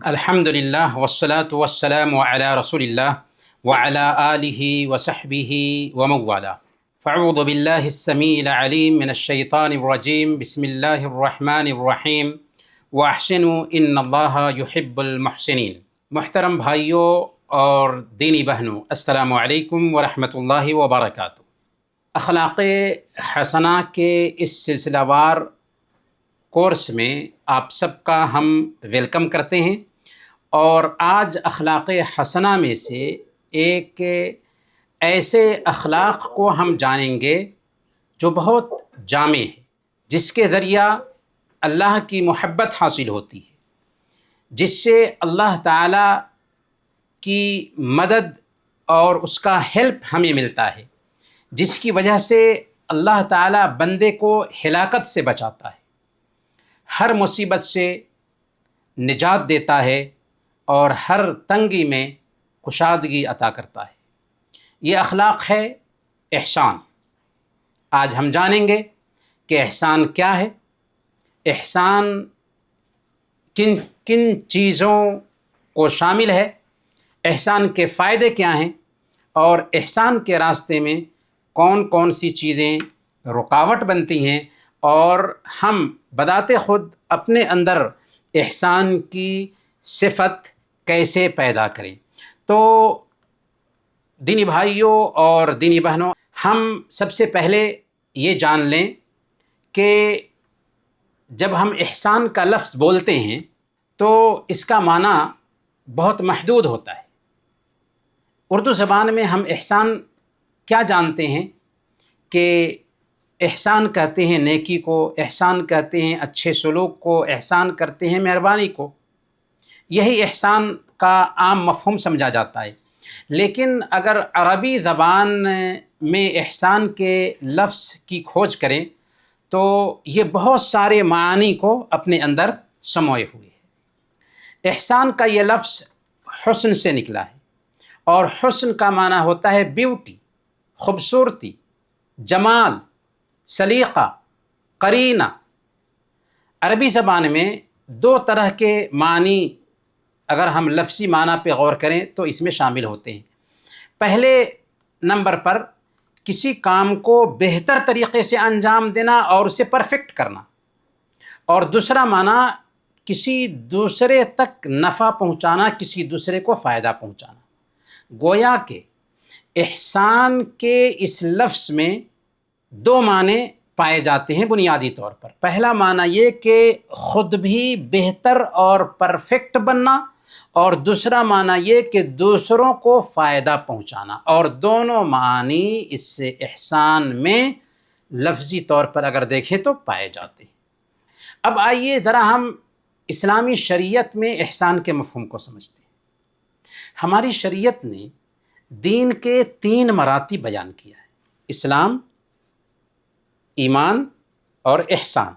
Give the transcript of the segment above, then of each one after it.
الحمد للہ والصلاة والسلام علی رسول اللہ وعلی آلہ وصحبہ ومن والاه. فاعوذ باللہ السمیع العلیم من الشیطان الرجیم. بسم اللہ الرحمن الرحیم. واحسنوا ان اللہ یحب المحسنین. محترم بھائیوں اور دینی بہنوں، السلام علیکم ورحمۃ اللہ وبرکاتہ. اخلاق حسنہ کے اس سلسلہ وار کورس میں آپ سب کا ہم ویلکم کرتے ہیں، اور آج اخلاق حسنہ میں سے ایک ایسے اخلاق کو ہم جانیں گے جو بہت جامع ہے، جس کے ذریعہ اللہ کی محبت حاصل ہوتی ہے، جس سے اللہ تعالیٰ کی مدد اور اس کا ہیلپ ہمیں ملتا ہے، جس کی وجہ سے اللہ تعالیٰ بندے کو ہلاکت سے بچاتا ہے، ہر مصیبت سے نجات دیتا ہے اور ہر تنگی میں کشادگی عطا کرتا ہے. یہ اخلاق ہے احسان. آج ہم جانیں گے کہ احسان کیا ہے، احسان کن کن چیزوں کو شامل ہے، احسان کے فائدے کیا ہیں، اور احسان کے راستے میں کون کون سی چیزیں رکاوٹ بنتی ہیں، اور ہم بذات خود اپنے اندر احسان کی صفت کیسے پیدا کریں. تو دینی بھائیوں اور دینی بہنوں، ہم سب سے پہلے یہ جان لیں کہ جب ہم احسان کا لفظ بولتے ہیں تو اس کا معنی بہت محدود ہوتا ہے. اردو زبان میں ہم احسان کیا جانتے ہیں کہ احسان کہتے ہیں نیکی کو، احسان کہتے ہیں اچھے سلوک کو، احسان کرتے ہیں مہربانی کو. یہی احسان کا عام مفہوم سمجھا جاتا ہے. لیکن اگر عربی زبان میں احسان کے لفظ کی کھوج کریں تو یہ بہت سارے معانی کو اپنے اندر سموئے ہوئے ہے. احسان کا یہ لفظ حسن سے نکلا ہے، اور حسن کا معنی ہوتا ہے بیوٹی، خوبصورتی، جمال، سلیقہ، قرینہ. عربی زبان میں دو طرح کے معنی اگر ہم لفظی معنی پہ غور کریں تو اس میں شامل ہوتے ہیں. پہلے نمبر پر کسی کام کو بہتر طریقے سے انجام دینا اور اسے پرفیکٹ کرنا، اور دوسرا معنی کسی دوسرے تک نفع پہنچانا، کسی دوسرے کو فائدہ پہنچانا. گویا کہ احسان کے اس لفظ میں دو معنی پائے جاتے ہیں بنیادی طور پر. پہلا معنی یہ کہ خود بھی بہتر اور پرفیکٹ بننا، اور دوسرا معنی یہ کہ دوسروں کو فائدہ پہنچانا. اور دونوں معنی اس احسان میں لفظی طور پر اگر دیکھیں تو پائے جاتے ہیں. اب آئیے ذرا ہم اسلامی شریعت میں احسان کے مفہوم کو سمجھتے ہیں. ہماری شریعت نے دین کے 3 مراتب بیان کیا ہے: اسلام، ایمان اور احسان.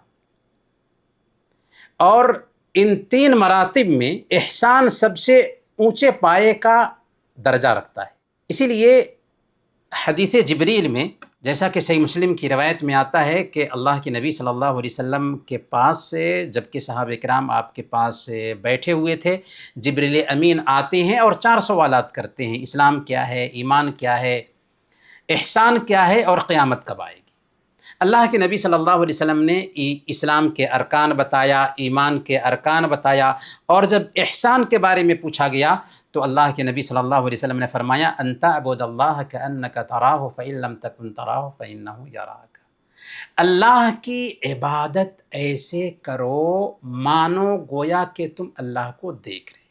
اور ان 3 مراتب میں احسان سب سے اونچے پائے کا درجہ رکھتا ہے. اسی لیے حدیث جبریل میں، جیسا کہ صحیح مسلم کی روایت میں آتا ہے کہ اللہ کے نبی صلی اللہ علیہ وسلم کے پاس سے جبکہ صحابہ کرام آپ کے پاس بیٹھے ہوئے تھے، جبریل امین آتے ہیں اور 4 سوالات کرتے ہیں: اسلام کیا ہے، ایمان کیا ہے، احسان کیا ہے، اور قیامت کب آئے گی. اللہ کے نبی صلی اللہ علیہ وسلم نے اسلام کے ارکان بتایا، ایمان کے ارکان بتایا، اور جب احسان کے بارے میں پوچھا گیا تو اللہ کے نبی صلی اللہ علیہ وسلم نے فرمایا: ان تعبد اللہ کأنک تراہ فإن لم تکن تراہ فإنہ یراک. اللہ کی عبادت ایسے کرو مانو گویا کہ تم اللہ کو دیکھ رہے.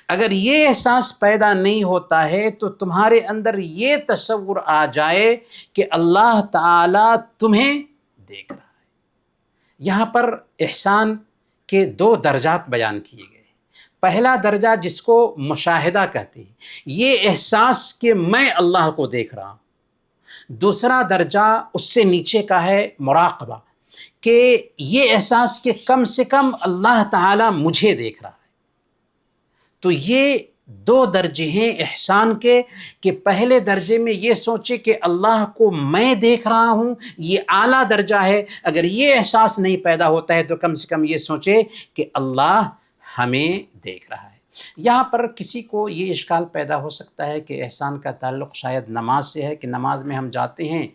اگر یہ احساس پیدا نہیں ہوتا ہے تو تمہارے اندر یہ تصور آ جائے کہ اللہ تعالیٰ تمہیں دیکھ رہا ہے. یہاں پر احسان کے 2 درجات بیان کیے گئے. پہلا درجہ جس کو مشاہدہ کہتے ہیں، یہ احساس کہ میں اللہ کو دیکھ رہا ہوں. دوسرا درجہ اس سے نیچے کا ہے مراقبہ، کہ یہ احساس کہ کم سے کم اللہ تعالیٰ مجھے دیکھ رہا ہے. تو یہ 2 درجے ہیں احسان کے، کہ پہلے درجے میں یہ سوچے کہ اللہ کو میں دیکھ رہا ہوں، یہ اعلیٰ درجہ ہے. اگر یہ احساس نہیں پیدا ہوتا ہے تو کم سے کم یہ سوچے کہ اللہ ہمیں دیکھ رہا ہے۔ یہاں پر کسی کو یہ اشکال پیدا ہو سکتا ہے کہ احسان کا تعلق شاید نماز سے ہے، کہ نماز میں ہم جاتے ہیں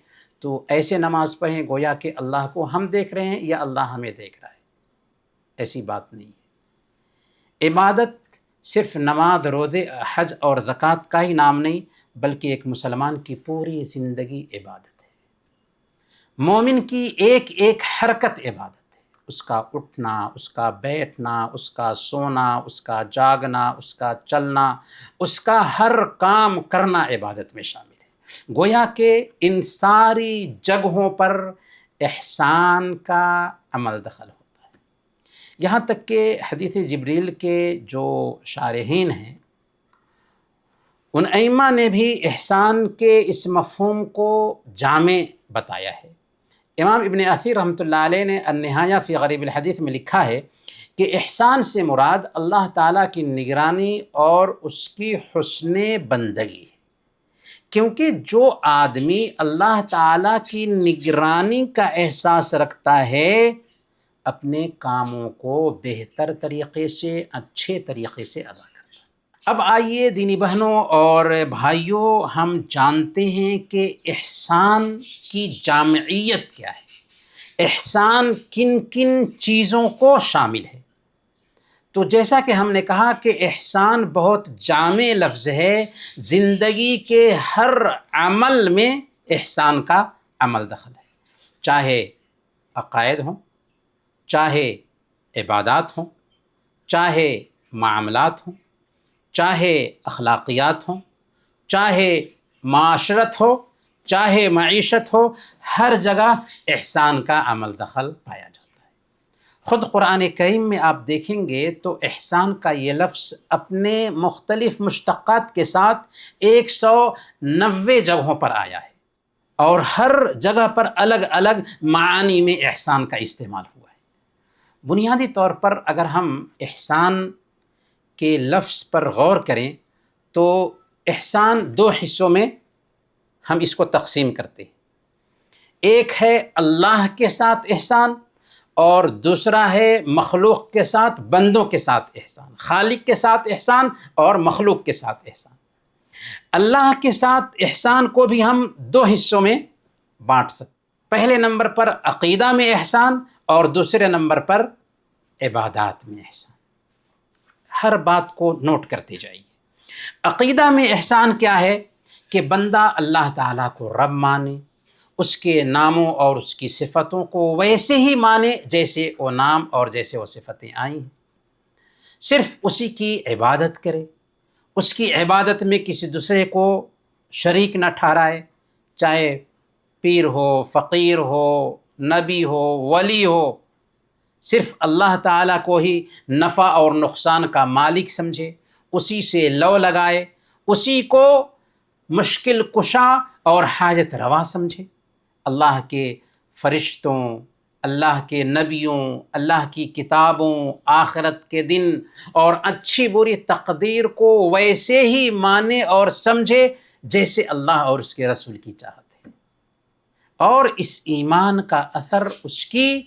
تو ایسے نماز پڑھیں گویا کہ اللہ کو ہم دیکھ رہے ہیں یا اللہ ہمیں دیکھ رہا ہے۔ ایسی بات نہیں ہے۔ عبادت صرف نماز، روزے، حج اور زکوٰۃ کا ہی نام نہیں، بلکہ ایک مسلمان کی پوری زندگی عبادت ہے۔ مومن کی ایک ایک حرکت عبادت ہے، اس کا اٹھنا، اس کا بیٹھنا، اس کا سونا، اس کا جاگنا، اس کا چلنا، اس کا ہر کام کرنا عبادت میں شامل ہے۔ گویا کہ ان ساری جگہوں پر احسان کا عمل دخل ہوتا ہے۔ یہاں تک کہ حدیث جبریل کے جو شارحین ہیں، ان ائمہ نے بھی احسان کے اس مفہوم کو جامع بتایا ہے۔ امام ابن اثیر رحمۃ اللہ علیہ نے النہایہ فی غریب الحدیث میں لکھا ہے کہ احسان سے مراد اللہ تعالیٰ کی نگرانی اور اس کی حسن بندگی ہے، کیونکہ جو آدمی اللہ تعالیٰ کی نگرانی کا احساس رکھتا ہے اپنے کاموں کو بہتر طریقے سے، اچھے طریقے سے ادا کرتا ہے۔ اب آئیے دینی بہنوں اور بھائیوں، ہم جانتے ہیں کہ احسان کی جامعیت کیا ہے، احسان کن کن چیزوں کو شامل ہے۔ تو جیسا کہ ہم نے کہا کہ احسان بہت جامع لفظ ہے، زندگی کے ہر عمل میں احسان کا عمل دخل ہے، چاہے عقائد ہوں، چاہے عبادات ہوں، چاہے معاملات ہوں، چاہے اخلاقیات ہوں، چاہے معاشرت ہو، چاہے معیشت ہو، ہر جگہ احسان کا عمل دخل پایا جاتا ہے۔ خود قرآن کریم میں آپ دیکھیں گے تو احسان کا یہ لفظ اپنے مختلف مشتقات کے ساتھ 190 جگہوں پر آیا ہے، اور ہر جگہ پر الگ الگ معانی میں احسان کا استعمال ہوا ہے۔ بنیادی طور پر اگر ہم احسان کے لفظ پر غور کریں تو احسان دو حصوں میں ہم اس کو تقسیم کرتے ہیں۔ ایک ہے اللہ کے ساتھ احسان، اور دوسرا ہے مخلوق کے ساتھ، بندوں کے ساتھ احسان، خالق کے ساتھ احسان اور مخلوق کے ساتھ احسان۔ اللہ کے ساتھ احسان کو بھی ہم دو حصوں میں بانٹ سکتے ہیں۔ پہلے نمبر پر عقیدہ میں احسان، اور دوسرے نمبر پر عبادات میں احسان۔ ہر بات کو نوٹ کرتے جائیے۔ عقیدہ میں احسان کیا ہے کہ بندہ اللہ تعالیٰ کو رب مانے، اس کے ناموں اور اس کی صفتوں کو ویسے ہی مانے جیسے وہ نام اور جیسے وہ صفتیں آئی ہیں، صرف اسی کی عبادت کرے، اس کی عبادت میں کسی دوسرے کو شریک نہ ٹھہرائے، چاہے پیر ہو، فقیر ہو، نبی ہو، ولی ہو، صرف اللہ تعالیٰ کو ہی نفع اور نقصان کا مالک سمجھے، اسی سے لو لگائے، اسی کو مشکل کشا اور حاجت روا سمجھے۔ اللہ کے فرشتوں، اللہ کے نبیوں، اللہ کی کتابوں، آخرت کے دن اور اچھی بری تقدیر کو ویسے ہی مانے اور سمجھے جیسے اللہ اور اس کے رسول کی چاہت ہے، اور اس ایمان کا اثر اس کی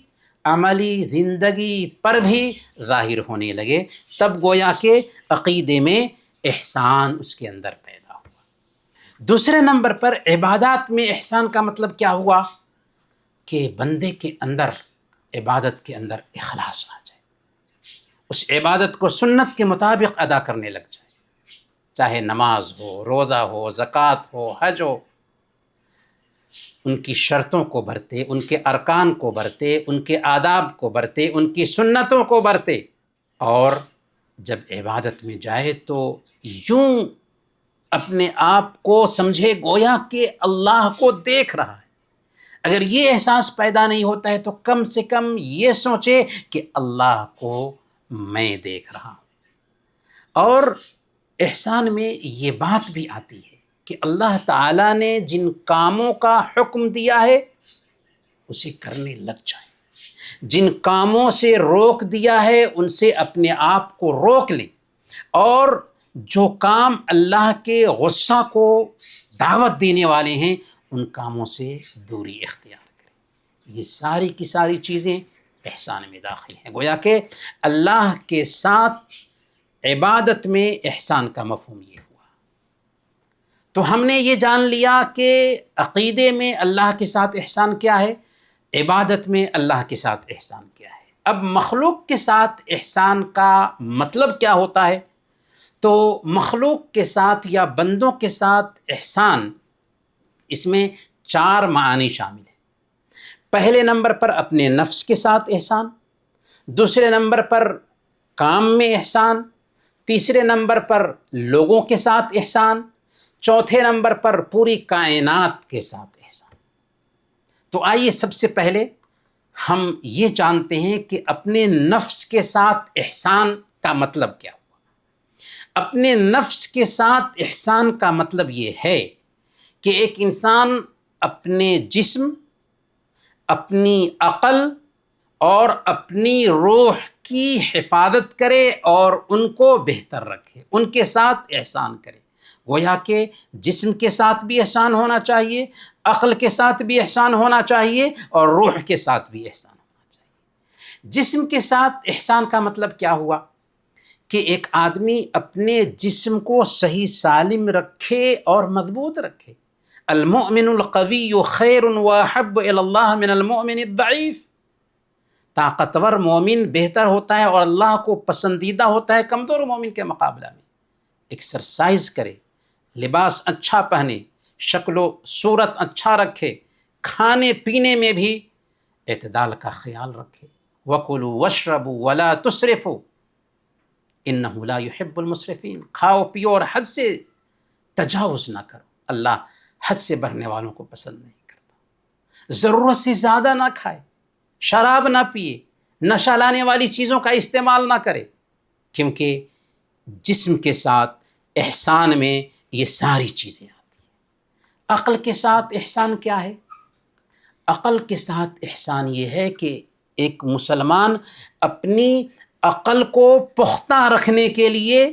عملی زندگی پر بھی ظاہر ہونے لگے، تب گویا کہ عقیدے میں احسان اس کے اندر پیدا ہوا۔ دوسرے نمبر پر عبادات میں احسان کا مطلب کیا ہوا کہ بندے کے اندر، عبادت کے اندر اخلاص آ جائے، اس عبادت کو سنت کے مطابق ادا کرنے لگ جائے، چاہے نماز ہو، روزہ ہو، زکوٰۃ ہو، حج ہو، ان کی شرطوں کو برتے، ان کے ارکان کو برتے، ان کے آداب کو برتے، ان کی سنتوں کو برتے، اور جب عبادت میں جائے تو یوں اپنے آپ کو سمجھے گویا کہ اللہ کو دیکھ رہا ہے۔ اگر یہ احساس پیدا نہیں ہوتا ہے تو کم سے کم یہ سوچے کہ اللہ کو میں دیکھ رہا ہوں۔ اور احسان میں یہ بات بھی آتی ہے کہ اللہ تعالیٰ نے جن کاموں کا حکم دیا ہے اسے کرنے لگ جائیں، جن کاموں سے روک دیا ہے ان سے اپنے آپ کو روک لیں، اور جو کام اللہ کے غصہ کو دعوت دینے والے ہیں ان کاموں سے دوری اختیار کریں۔ یہ ساری کی ساری چیزیں احسان میں داخل ہیں۔ گویا کہ اللہ کے ساتھ عبادت میں احسان کا مفہوم یہ ہوا۔ تو ہم نے یہ جان لیا کہ عقیدے میں اللہ کے ساتھ احسان کیا ہے، عبادت میں اللہ کے ساتھ احسان کیا ہے۔ اب مخلوق کے ساتھ احسان کا مطلب کیا ہوتا ہے؟ تو مخلوق کے ساتھ یا بندوں کے ساتھ احسان، اس میں 4 معانی شامل ہیں۔ پہلے نمبر پر اپنے نفس کے ساتھ احسان، دوسرے نمبر پر کام میں احسان، تیسرے نمبر پر لوگوں کے ساتھ احسان، چوتھے نمبر پر پوری کائنات کے ساتھ احسان۔ تو آئیے سب سے پہلے ہم یہ جانتے ہیں کہ اپنے نفس کے ساتھ احسان کا مطلب کیا ہوا۔ اپنے نفس کے ساتھ احسان کا مطلب یہ ہے کہ ایک انسان اپنے جسم، اپنی عقل اور اپنی روح کی حفاظت کرے اور ان کو بہتر رکھے، ان کے ساتھ احسان کرے۔ گویا کہ جسم کے ساتھ بھی احسان ہونا چاہیے، عقل کے ساتھ بھی احسان ہونا چاہیے اور روح کے ساتھ بھی احسان ہونا چاہیے۔ جسم کے ساتھ احسان کا مطلب کیا ہوا کہ ایک آدمی اپنے جسم کو صحیح سالم رکھے اور مضبوط رکھے۔ المؤمن القوی خیر واحب الی اللہ من المؤمن الضعیف۔ طاقتور مومن بہتر ہوتا ہے اور اللہ کو پسندیدہ ہوتا ہے کمزور مومن کے مقابلہ میں۔ ایکسرسائز کرے، لباس اچھا پہنے، شکل و صورت اچھا رکھے، کھانے پینے میں بھی اعتدال کا خیال رکھے۔ وَكُلُوا وَاشْرَبُوا وَلَا تُسْرِفُوا إِنَّهُ لَا يُحِبُّ الْمُسْرِفِينَ۔ کھاؤ پیو اور حد سے تجاوز نہ کرو، اللہ حد سے بڑھنے والوں کو پسند نہیں کرتا۔ ضرورت سے زیادہ نہ کھائے، شراب نہ پیے، نشہ لانے والی چیزوں کا استعمال نہ کرے، کیونکہ جسم کے ساتھ احسان میں یہ ساری چیزیں آتی ہیں۔ عقل کے ساتھ احسان کیا ہے؟ عقل کے ساتھ احسان یہ ہے کہ ایک مسلمان اپنی عقل کو پختہ رکھنے کے لیے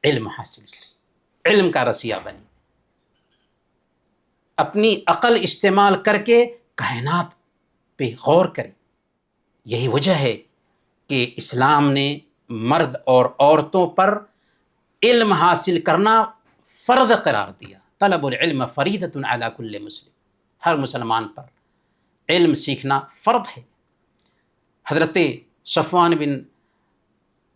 علم حاصل کرے، علم کا رسیا بنے، اپنی عقل استعمال کر کے کائنات پہ غور کرے۔ یہی وجہ ہے کہ اسلام نے مرد اور عورتوں پر علم حاصل کرنا فرض قرار دیا۔ طلب العلم فریضۃ علی کل مسلم، ہر مسلمان پر علم سیکھنا فرض ہے۔ حضرت صفوان بن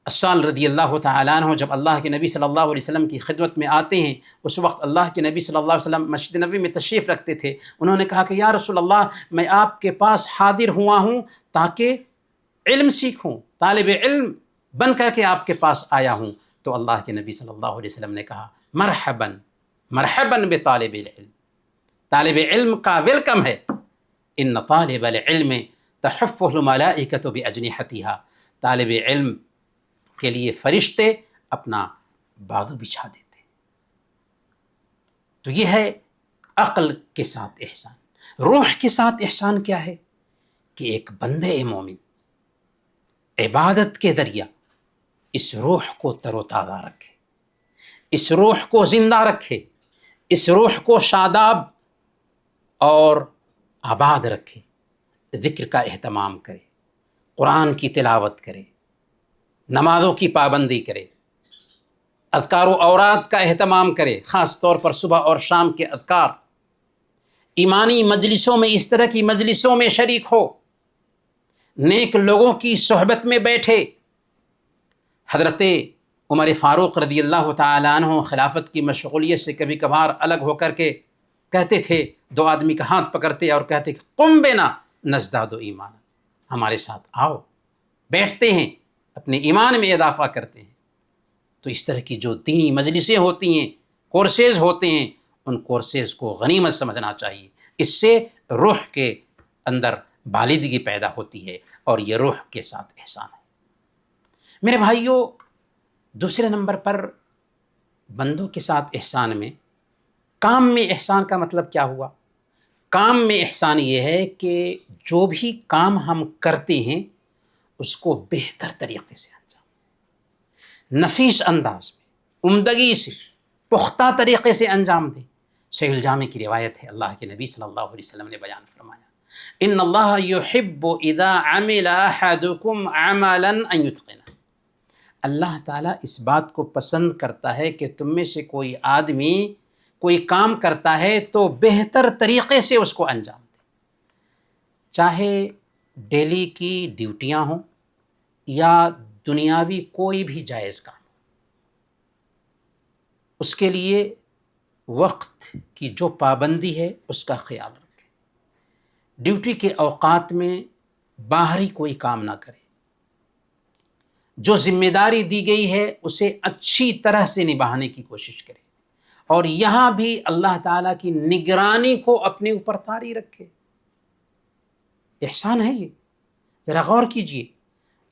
عسال رضی اللہ تعالیٰ عنہ جب اللہ کے نبی صلی اللہ علیہ وسلم کی خدمت میں آتے ہیں، اس وقت اللہ کے نبی صلی اللہ علیہ وسلم مسجد نبوی میں تشریف رکھتے تھے۔ انہوں نے کہا کہ یا رسول اللہ، میں آپ کے پاس حاضر ہوا ہوں تاکہ علم سیکھوں، طالب علم بن کر کے آپ کے پاس آیا ہوں۔ تو اللہ کے نبی صلی اللہ علیہ وسلم نے کہا مرحبا مرحبا بطالب العلم، طالب علم کا ویلکم ہے۔ ان طالب العلم تحفہ الملائکۃ باجنحتہا، طالب علم کے لیے فرشتے اپنا بازو بچھا دیتے۔ تو یہ ہے عقل کے ساتھ احسان۔ روح کے ساتھ احسان کیا ہے کہ ایک بندے مومن عبادت کے ذریعہ اس روح کو تر و تازہ رکھے، اس روح کو زندہ رکھے، اس روح کو شاداب اور آباد رکھے، ذکر کا اہتمام کرے، قرآن کی تلاوت کرے، نمازوں کی پابندی کرے، اذکار و اوراد کا اہتمام کرے، خاص طور پر صبح اور شام کے اذکار، ایمانی مجلسوں میں، اس طرح کی مجلسوں میں شریک ہو، نیک لوگوں کی صحبت میں بیٹھے۔ حضرت عمر فاروق رضی اللہ تعالیٰ عنہ خلافت کی مشغولیت سے کبھی کبھار الگ ہو کر کے کہتے تھے، 2 آدمی کا ہاتھ پکڑتے اور کہتے کہ قم بنا نزداد ایمان، ہمارے ساتھ آؤ، بیٹھتے ہیں، اپنے ایمان میں اضافہ کرتے ہیں۔ تو اس طرح کی جو دینی مجلسیں ہوتی ہیں، کورسز ہوتے ہیں، ان کورسز کو غنیمت سمجھنا چاہیے۔ اس سے روح کے اندر بالغی پیدا ہوتی ہے اور یہ روح کے ساتھ احسان ہے۔ میرے بھائیوں، دوسرے نمبر پر بندوں کے ساتھ احسان میں کام میں احسان کا مطلب کیا ہوا؟ کام میں احسان یہ ہے کہ جو بھی کام ہم کرتے ہیں اس کو بہتر طریقے سے انجام، نفیس انداز میں، عمدگی سے، پختہ طریقے سے انجام دیں۔ صحیح الجامع کی روایت ہے، اللہ کے نبی صلی اللہ علیہ وسلم نے بیان فرمایا ان اللہ یحب اذا عمل احدکم عملا ان یتقنہ، اللہ تعالیٰ اس بات کو پسند کرتا ہے کہ تم میں سے کوئی آدمی کوئی کام کرتا ہے تو بہتر طریقے سے اس کو انجام دے، چاہے ڈیلی کی ڈیوٹیاں ہوں یا دنیاوی کوئی بھی جائز کام، اس کے لیے وقت کی جو پابندی ہے اس کا خیال رکھے، ڈیوٹی کے اوقات میں باہری کوئی کام نہ کرے، جو ذمہ داری دی گئی ہے اسے اچھی طرح سے نبھانے کی کوشش کرے، اور یہاں بھی اللہ تعالیٰ کی نگرانی کو اپنے اوپر طاری رکھے۔ احسان ہے یہ، ذرا غور کیجئے،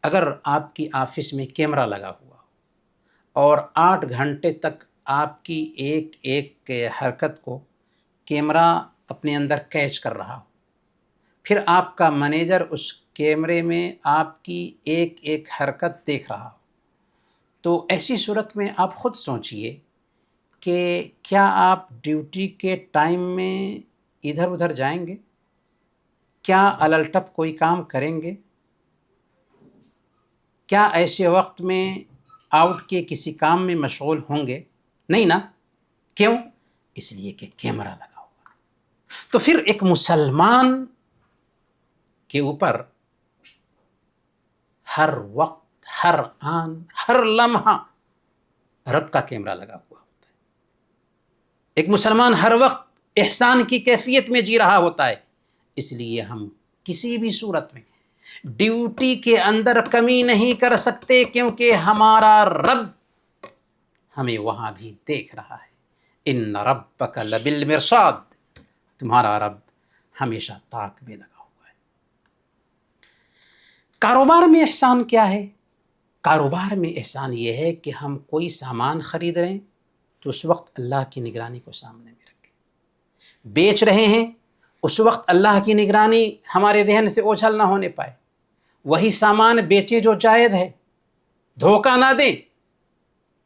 اگر آپ کی آفس میں کیمرہ لگا ہوا ہو اور 8 گھنٹے تک آپ کی ایک ایک حرکت کو کیمرہ اپنے اندر کیچ کر رہا ہو، پھر آپ کا مینیجر اس کیمرے میں آپ کی ایک ایک حرکت دیکھ رہا ہو، تو ایسی صورت میں آپ خود سوچئے کہ کیا آپ ڈیوٹی کے ٹائم میں ادھر ادھر جائیں گے؟ کیا الٹپ کوئی کام کریں گے؟ کیا ایسے وقت میں آؤٹ کے کسی کام میں مشغول ہوں گے؟ نہیں نا؟ کیوں؟ اس لیے کہ کیمرہ لگا ہوا۔ تو پھر ایک مسلمان کے اوپر ہر وقت، ہر آن، ہر لمحہ رب کا کیمرہ لگا ہوا ہوتا ہے۔ ایک مسلمان ہر وقت احسان کی کیفیت میں جی رہا ہوتا ہے، اس لیے ہم کسی بھی صورت میں ڈیوٹی کے اندر کمی نہیں کر سکتے، کیونکہ ہمارا رب ہمیں وہاں بھی دیکھ رہا ہے۔ ان ربک لبالمرصاد، تمہارا رب ہمیشہ تاک میں لگا ہوا ہے۔ کاروبار میں احسان کیا ہے؟ کاروبار میں احسان یہ ہے کہ ہم کوئی سامان خرید رہے ہیں تو اس وقت اللہ کی نگرانی کو سامنے میں رکھیں، بیچ رہے ہیں اس وقت اللہ کی نگرانی ہمارے ذہن سے اوجھل نہ ہونے پائے، وہی سامان بیچے جو جائز ہے، دھوکہ نہ دیں۔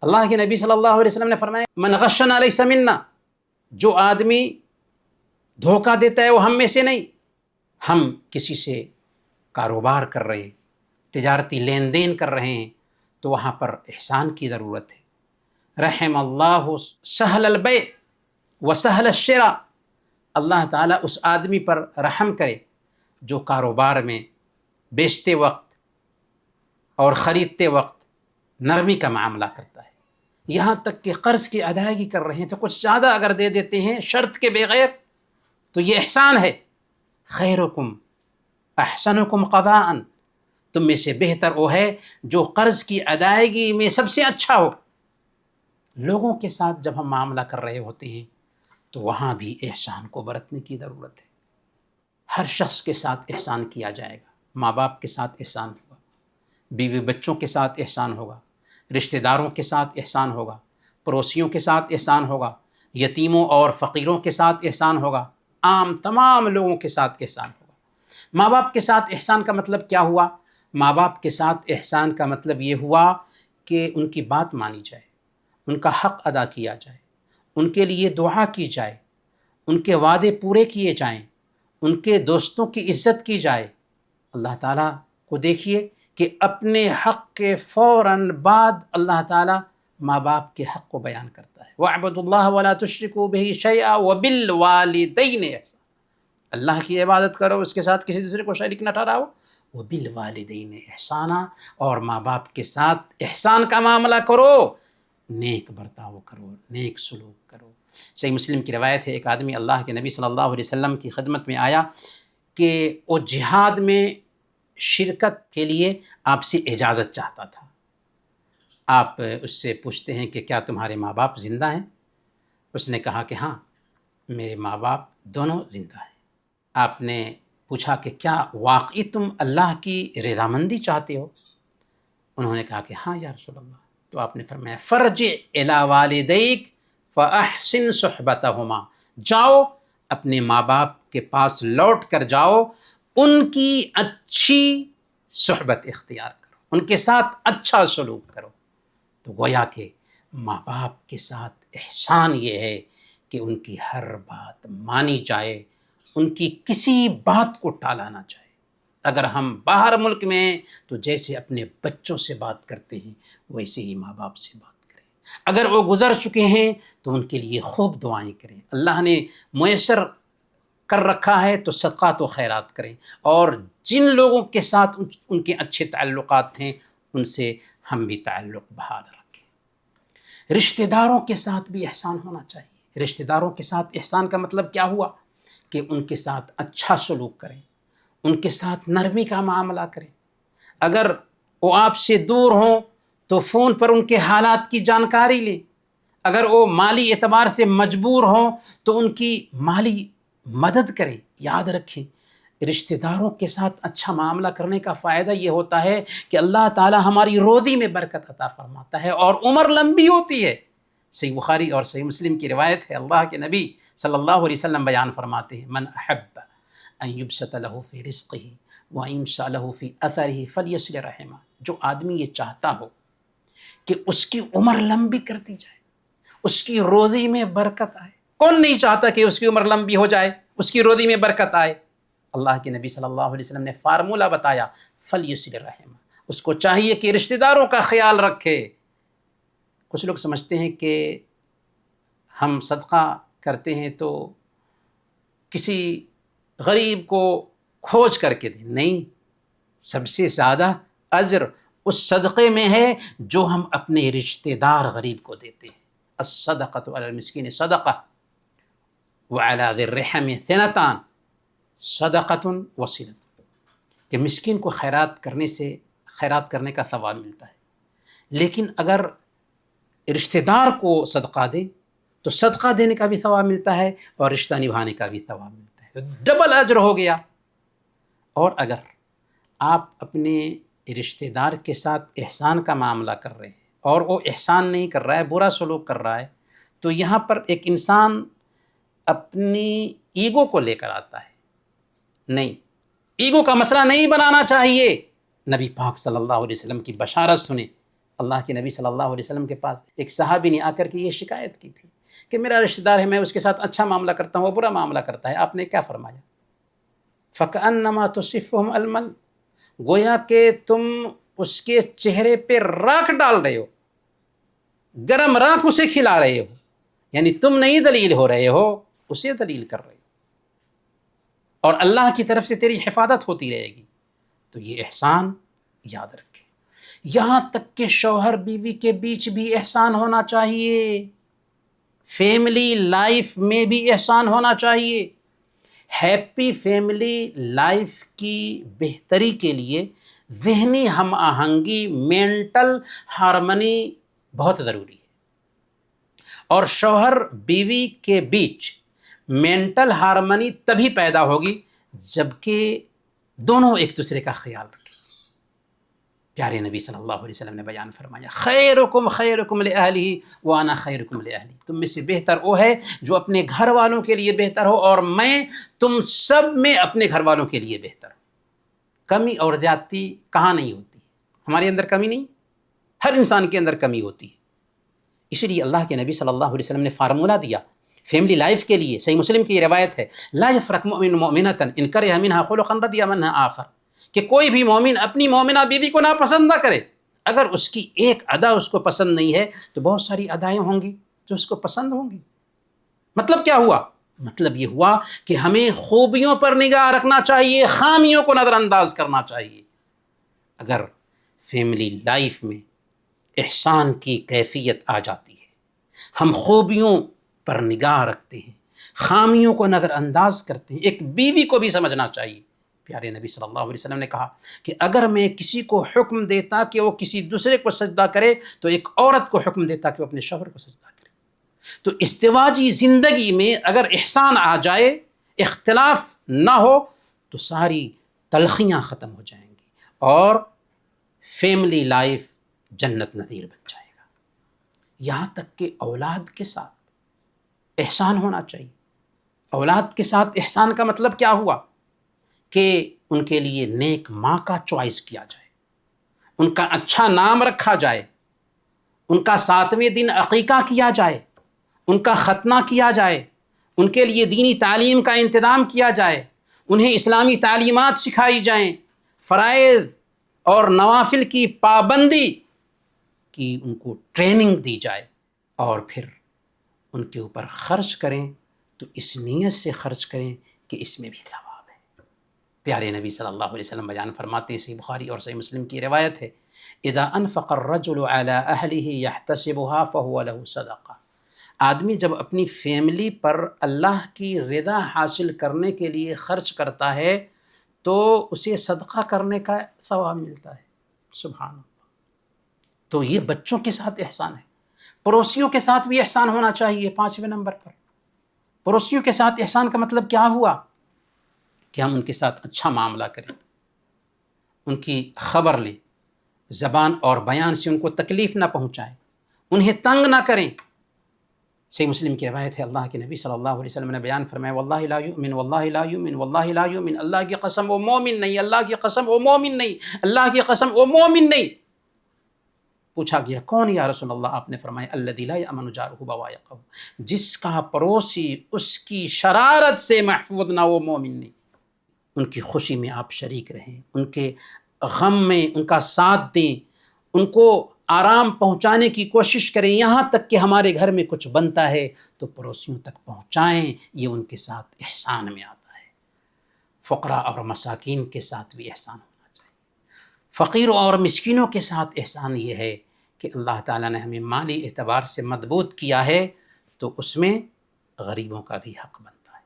اللہ کے نبی صلی اللہ علیہ وسلم نے فرمایا من غشنا لیس منا، جو آدمی دھوکہ دیتا ہے وہ ہم میں سے نہیں۔ ہم کسی سے کاروبار کر رہے ہیں، تجارتی لین دین کر رہے ہیں، تو وہاں پر احسان کی ضرورت ہے۔ رحم اللہ سہل البیع و سہل الشراء، اللہ تعالیٰ اس آدمی پر رحم کرے جو کاروبار میں بیچتے وقت اور خریدتے وقت نرمی کا معاملہ کرتا ہے، یہاں تک کہ قرض کی ادائیگی کر رہے ہیں تو کچھ زیادہ اگر دے دیتے ہیں شرط کے بغیر تو یہ احسان ہے۔ خیرکم احسنکم قضاء، تم میں سے بہتر وہ ہے جو قرض کی ادائیگی میں سب سے اچھا ہو۔ لوگوں کے ساتھ جب ہم معاملہ کر رہے ہوتے ہیں تو وہاں بھی احسان کو برتنے کی ضرورت ہے۔ ہر شخص کے ساتھ احسان کیا جائے گا، ماں باپ کے ساتھ احسان ہوگا، بیوی بچوں کے ساتھ احسان ہوگا، رشتہ داروں کے ساتھ احسان ہوگا، پڑوسیوں کے ساتھ احسان ہوگا، یتیموں اور فقیروں کے ساتھ احسان ہوگا، عام تمام لوگوں کے ساتھ احسان ہوگا۔ ماں باپ کے ساتھ احسان کا مطلب کیا ہوا؟ ماں باپ کے ساتھ احسان کا مطلب یہ ہوا کہ ان کی بات مانی جائے، ان کا حق ادا کیا جائے، ان کے لیے دعا کی جائے، ان کے وعدے پورے کیے جائیں، ان کے دوستوں کی عزت کی جائے۔ اللہ تعالیٰ کو دیکھیے کہ اپنے حق کے فوراً بعد اللہ تعالیٰ ماں باپ کے حق کو بیان کرتا ہے۔ وَاعْبُدُوا اللَّهَ وَلَا تُشْرِكُوا بِهِ شَيْئًا وَبِالْوَالِدَيْنِ احسانا، اللہ کی عبادت کرو، اس کے ساتھ کسی دوسرے کو شریک نہ ٹھہراؤ۔ وَبِالْوَالِدَيْنِ احسانا، اور ماں باپ کے ساتھ احسان کا معاملہ کرو، نیک برتاؤ کرو، نیک سلوک کرو۔ صحیح مسلم کی روایت ہے، ایک آدمی اللہ کے نبی صلی اللہ علیہ وسلم کی خدمت میں آیا کہ وہ جہاد میں شرکت کے لیے آپ سے اجازت چاہتا تھا۔ آپ اس سے پوچھتے ہیں کہ کیا تمہارے ماں باپ زندہ ہیں؟ اس نے کہا کہ ہاں، میرے ماں باپ دونوں زندہ ہیں۔ آپ نے پوچھا کہ کیا واقعی تم اللہ کی رضامندی چاہتے ہو؟ انہوں نے کہا کہ ہاں یا رسول اللہ۔ تو آپ نے فرمایا فرجع الی والدیک فاحسن صحبتہما، جاؤ اپنے ماں باپ کے پاس لوٹ کر جاؤ، ان کی اچھی صحبت اختیار کرو، ان کے ساتھ اچھا سلوک کرو۔ تو گویا کہ ماں باپ کے ساتھ احسان یہ ہے کہ ان کی ہر بات مانی جائے، ان کی کسی بات کو ٹالا نہ جائے۔ اگر ہم باہر ملک میں ہیں تو جیسے اپنے بچوں سے بات کرتے ہیں ویسے ہی ماں باپ سے بات کریں۔ اگر وہ گزر چکے ہیں تو ان کے لیے خوب دعائیں کریں۔ اللہ نے میسر کر رکھا ہے تو صدقات و خیرات کریں، اور جن لوگوں کے ساتھ ان کے اچھے تعلقات ہیں ان سے ہم بھی تعلق بحال رکھیں۔ رشتہ داروں کے ساتھ بھی احسان ہونا چاہیے۔ رشتہ داروں کے ساتھ احسان کا مطلب کیا ہوا؟ کہ ان کے ساتھ اچھا سلوک کریں، ان کے ساتھ نرمی کا معاملہ کریں۔ اگر وہ آپ سے دور ہوں تو فون پر ان کے حالات کی جانکاری لیں۔ اگر وہ مالی اعتبار سے مجبور ہوں تو ان کی مالی مدد کریں۔ یاد رکھیں، رشتہ داروں کے ساتھ اچھا معاملہ کرنے کا فائدہ یہ ہوتا ہے کہ اللہ تعالی ہماری روزی میں برکت عطا فرماتا ہے اور عمر لمبی ہوتی ہے۔ صحیح بخاری اور صحیح مسلم کی روایت ہے، اللہ کے نبی صلی اللہ علیہ وسلم بیان فرماتے ہیں، من احب ان یبسط له فی رزقہ وینسأ له فی اثرہ فلیصل رحمہ۔ جو آدمی یہ چاہتا ہو کہ اس کی عمر لمبی کر دی جائے، اس کی روزی میں برکت آئے، کون نہیں چاہتا کہ اس کی عمر لمبی ہو جائے، اس کی روزی میں برکت آئے؟ اللہ کے نبی صلی اللہ علیہ وسلم نے فارمولہ بتایا، فلیصل رحمہ، اس کو چاہیے کہ رشتہ داروں کا خیال رکھے۔ کچھ لوگ سمجھتے ہیں کہ ہم صدقہ کرتے ہیں تو کسی غریب کو کھوج کر کے دیں، نہیں، سب سے زیادہ اجر اس صدقے میں ہے جو ہم اپنے رشتہ دار غریب کو دیتے ہیں۔ الصدقۃ علی المسکین صدقہ وعلی ذی الرحم ثنتان صدقۃ وصلۃ، کہ مسکین کو خیرات کرنے کا ثواب ملتا ہے، لیکن اگر رشتہ دار کو صدقہ دیں تو صدقہ دینے کا بھی ثواب ملتا ہے اور رشتہ نبھانے کا بھی ثواب ملتا ہے، ڈبل اجر ہو گیا۔ اور اگر آپ اپنے رشتہ دار کے ساتھ احسان کا معاملہ کر رہے ہیں اور وہ احسان نہیں کر رہا ہے، برا سلوک کر رہا ہے، تو یہاں پر ایک انسان اپنی ایگو کو لے کر آتا ہے۔ نہیں، ایگو کا مسئلہ نہیں بنانا چاہیے۔ نبی پاک صلی اللہ علیہ وسلم کی بشارت سنیں۔ اللہ کے نبی صلی اللہ علیہ وسلم کے پاس ایک صحابی نے آ کر کے یہ شکایت کی تھی کہ میرا رشتہ دار ہے، میں اس کے ساتھ اچھا معاملہ کرتا ہوں، وہ برا معاملہ کرتا ہے۔ آپ نے کیا فرمایا؟ فَكَأَنَّمَا تُصِفُّهُمْ الْمَلْ، گویا کہ تم اس کے چہرے پہ راکھ ڈال رہے ہو، گرم راکھ اسے کھلا رہے ہو، یعنی تم نہیں دلیل ہو رہے ہو، اسے دلیل کر رہے ہو، اور اللہ کی طرف سے تیری حفاظت ہوتی رہے گی۔ تو یہ احسان یاد رکھے۔ یہاں تک کہ شوہر بیوی کے بیچ بھی احسان ہونا چاہیے، فیملی لائف میں بھی احسان ہونا چاہیے۔ ہیپی فیملی لائف کی بہتری کے لیے ذہنی ہم آہنگی، مینٹل ہارمنی بہت ضروری ہے، اور شوہر بیوی کے بیچ مینٹل ہارمنی تبھی پیدا ہوگی جب کہ دونوں ایک دوسرے کا خیال رکھیں۔ پیارے نبی صلی اللہ علیہ وسلم نے بیان فرمایا، خیرکم خیرکم لأہلہ وانا خیرکم لأہلی، تم میں سے بہتر وہ ہے جو اپنے گھر والوں کے لیے بہتر ہو، اور میں تم سب میں اپنے گھر والوں کے لیے بہتر ہوں۔ کمی اور زیادتی کہاں نہیں ہوتی؟ ہمارے اندر کمی نہیں، ہر انسان کے اندر کمی ہوتی ہے۔ اسی لیے اللہ کے نبی صلی اللہ علیہ وسلم نے فارمولہ دیا فیملی لائف کے لیے۔ صحیح مسلم کی یہ روایت ہے، لا یفرق مؤمن مؤمنۃ ان کرہ منھا خلقا رضی منھا آخر، کہ کوئی بھی مومن اپنی مومنہ بیوی کو ناپسند نہ کرے۔ اگر اس کی ایک ادا اس کو پسند نہیں ہے تو بہت ساری ادائیں ہوں گی جو اس کو پسند ہوں گی۔ مطلب کیا ہوا؟ مطلب یہ ہوا کہ ہمیں خوبیوں پر نگاہ رکھنا چاہیے، خامیوں کو نظر انداز کرنا چاہیے۔ اگر فیملی لائف میں احسان کی کیفیت آ جاتی ہے، ہم خوبیوں پر نگاہ رکھتے ہیں، خامیوں کو نظر انداز کرتے ہیں۔ ایک بیوی کو بھی سمجھنا چاہیے، پیارے نبی صلی اللہ علیہ وسلم نے کہا کہ اگر میں کسی کو حکم دیتا کہ وہ کسی دوسرے کو سجدہ کرے تو ایک عورت کو حکم دیتا کہ وہ اپنے شوہر کو سجدہ کرے۔ تو ازدواجی زندگی میں اگر احسان آ جائے، اختلاف نہ ہو، تو ساری تلخیاں ختم ہو جائیں گی اور فیملی لائف جنت نظیر بن جائے گا۔ یہاں تک کہ اولاد کے ساتھ احسان ہونا چاہیے۔ اولاد کے ساتھ احسان کا مطلب کیا ہوا؟ کہ ان کے لیے نیک ماں کا چوائس کیا جائے، ان کا اچھا نام رکھا جائے، ان کا 7ویں دن عقیقہ کیا جائے، ان کا ختنہ کیا جائے، ان کے لیے دینی تعلیم کا انتظام کیا جائے، انہیں اسلامی تعلیمات سکھائی جائیں، فرائض اور نوافل کی پابندی کی ان کو ٹریننگ دی جائے، اور پھر ان کے اوپر خرچ کریں تو اس نیت سے خرچ کریں کہ اس میں بھی ثواب ہے۔ پیارے نبی صلی اللہ علیہ وسلم بیان فرماتے ہیں، صحیح بخاری اور صحیح مسلم کی روایت ہے، اذا انفق الرجل على اهله يحتسبها فهو له صدقہ۔ آدمی جب اپنی فیملی پر اللہ کی رضا حاصل کرنے کے لیے خرچ کرتا ہے تو اسے صدقہ کرنے کا ثواب ملتا ہے۔ سبحان اللہ۔ تو یہ بچوں کے ساتھ احسان ہے، پڑوسیوں کے ساتھ بھی احسان ہونا چاہیے۔ 5ویں نمبر پر پڑوسیوں کے ساتھ احسان کا مطلب کیا ہوا؟ کہ ہم ان کے ساتھ اچھا معاملہ کریں، ان کی خبر لیں، زبان اور بیان سے ان کو تکلیف نہ پہنچائیں، انہیں تنگ نہ کریں۔ صحیح مسلم کی روایت ہے، اللہ کے نبی صلی اللہ علیہ وسلم نے بیان فرمایا، واللہ لا یؤمن واللہ لا یؤمن واللہ لا یؤمن، اللہ کی قسم وہ مومن نہیں، اللہ کی قسم وہ مومن نہیں، اللہ کی قسم وہ مومن نہیں۔ پوچھا گیا کون یا رسول اللہ؟ آپ نے فرمایا الذی لا یأمن جارہ بوائقہ، جس کا پڑوسی اس کی شرارت سے محفوظ نہ، وہ مومن نہیں۔ ان کی خوشی میں آپ شریک رہیں، ان کے غم میں ان کا ساتھ دیں، ان کو آرام پہنچانے کی کوشش کریں، یہاں تک کہ ہمارے گھر میں کچھ بنتا ہے تو پڑوسیوں تک پہنچائیں، یہ ان کے ساتھ احسان میں آتا ہے۔ فقراء اور مساکین کے ساتھ بھی احسان ہونا چاہیے۔ فقیروں اور مسکینوں کے ساتھ احسان یہ ہے کہ اللہ تعالیٰ نے ہمیں مالی اعتبار سے مضبوط کیا ہے تو اس میں غریبوں کا بھی حق بنتا ہے۔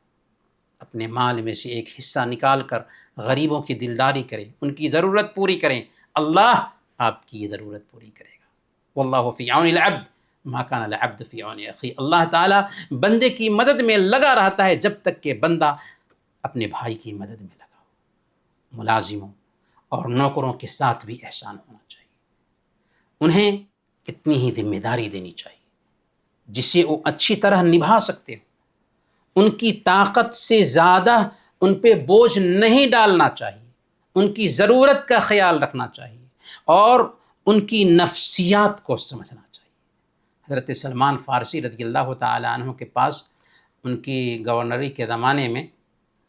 اپنے مال میں سے ایک حصہ نکال کر غریبوں کی دلداری کریں، ان کی ضرورت پوری کریں، اللہ آپ کی یہ ضرورت پوری کرے گا۔ واللہ فی عون العبد ما کان العبد فی عون اخیہ، اللہ تعالیٰ بندے کی مدد میں لگا رہتا ہے جب تک کہ بندہ اپنے بھائی کی مدد میں لگا ہو۔ ملازموں اور نوکروں کے ساتھ بھی احسان ہونا چاہیے، انہیں اتنی ہی ذمہ داری دینی چاہیے جسے وہ اچھی طرح نبھا سکتے ہوں، ان کی طاقت سے زیادہ ان پہ بوجھ نہیں ڈالنا چاہیے، ان کی ضرورت کا خیال رکھنا چاہیے اور ان کی نفسیات کو سمجھنا چاہیے۔ حضرت سلمان فارسی رضی اللہ تعالیٰ عنہ کے پاس ان کی گورنری کے زمانے میں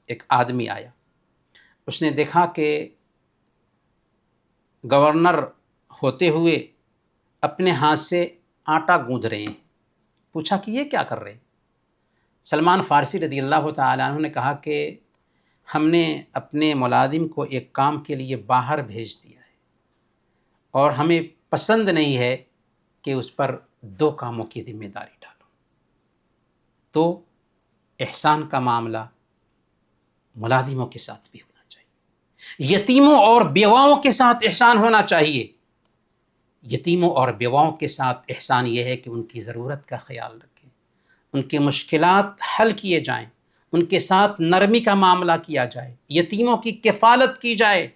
ایک آدمی آیا، اس نے دیکھا کہ گورنر ہوتے ہوئے اپنے ہاتھ سے آٹا گوندھ رہے ہیں۔ پوچھا کہ یہ کیا کر رہے ہیں؟ سلمان فارسی رضی اللہ تعالیٰ عنہ نے کہا کہ ہم نے اپنے ملازم کو ایک کام کے لیے باہر بھیج دیا ہے اور ہمیں پسند نہیں ہے کہ اس پر 2 کاموں کی ذمہ داری ڈالو۔ تو احسان کا معاملہ ملازموں کے ساتھ بھی ہونا چاہیے، یتیموں اور بیواؤں کے ساتھ احسان ہونا چاہیے۔ یتیموں اور بیواؤں کے ساتھ احسان یہ ہے کہ ان کی ضرورت کا خیال رکھیں، ان کے مشکلات حل کیے جائیں، ان کے ساتھ نرمی کا معاملہ کیا جائے، یتیموں کی کفالت کی جائے۔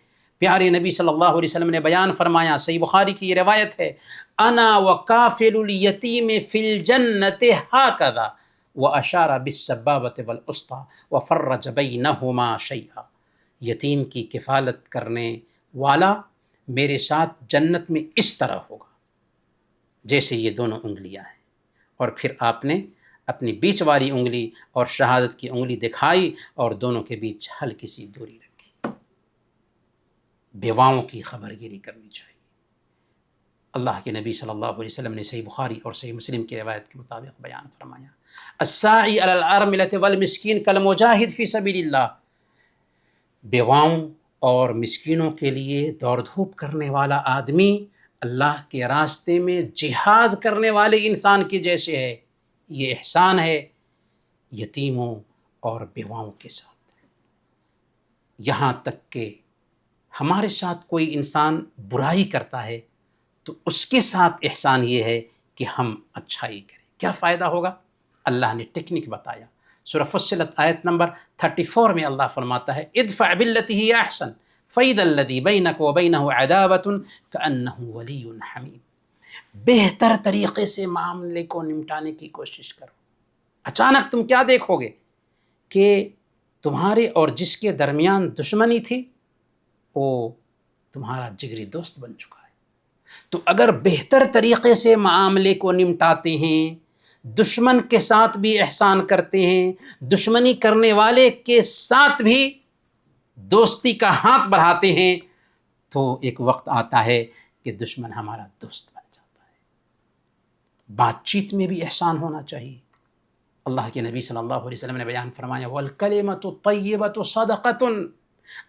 پیارے نبی صلی اللہ علیہ وسلم نے بیان فرمایا، صحیح بخاری کی یہ روایت ہے، انا وکافل الیتیم فی الجنۃ ھکذا واشار بالسبابۃ والوسطی وفرج بینہما شیئا، یتیم کی کفالت کرنے والا میرے ساتھ جنت میں اس طرح ہوگا جیسے یہ دونوں انگلیاں ہیں، اور پھر آپ نے اپنی بیچ والی انگلی اور شہادت کی انگلی دکھائی اور دونوں کے بیچ ہلکی سی دوری رکھی۔ بیواؤں کی خبر گیری کرنی چاہیے۔ اللہ کے نبی صلی اللہ علیہ وسلم نے صحیح بخاری اور صحیح مسلم کی روایت کے مطابق بیان فرمایا، الساعی علی الارملۃ والمسکین کالمجاہد فی سبیل اللہ، بیواؤں اور مسکینوں کے لیے دوڑ دھوپ کرنے والا آدمی اللہ کے راستے میں جہاد کرنے والے انسان کے جیسے ہے۔ یہ احسان ہے یتیموں اور بیواؤں کے ساتھ۔ یہاں تک کہ ہمارے ساتھ کوئی انسان برائی کرتا ہے تو اس کے ساتھ احسان یہ ہے کہ ہم اچھائی کریں۔ کیا فائدہ ہوگا؟ اللہ نے ٹیکنک بتایا۔ سورہ فصلت آیت نمبر 34 میں اللہ فرماتا ہے، ادفع باللتی ہی احسن فاذا الذی بینک وبینہ عداوۃ کأنہ ولی حمیم، بہتر طریقے سے معاملے کو نمٹانے کی کوشش کرو۔ اچانک تم کیا دیکھو گے کہ تمہارے اور جس کے درمیان دشمنی تھی وہ تمہارا جگری دوست بن چکا ہے۔ تو اگر بہتر طریقے سے معاملے کو نمٹاتے ہیں، دشمن کے ساتھ بھی احسان کرتے ہیں، دشمنی کرنے والے کے ساتھ بھی دوستی کا ہاتھ بڑھاتے ہیں، تو ایک وقت آتا ہے کہ دشمن ہمارا دوست بن جاتا ہے۔ بات چیت میں بھی احسان ہونا چاہیے۔ اللہ کے نبی صلی اللہ علیہ وسلم نے بیان فرمایا وَالْكَلِمَةُ الطَّيِّبَةُ صَدَقَةٌ،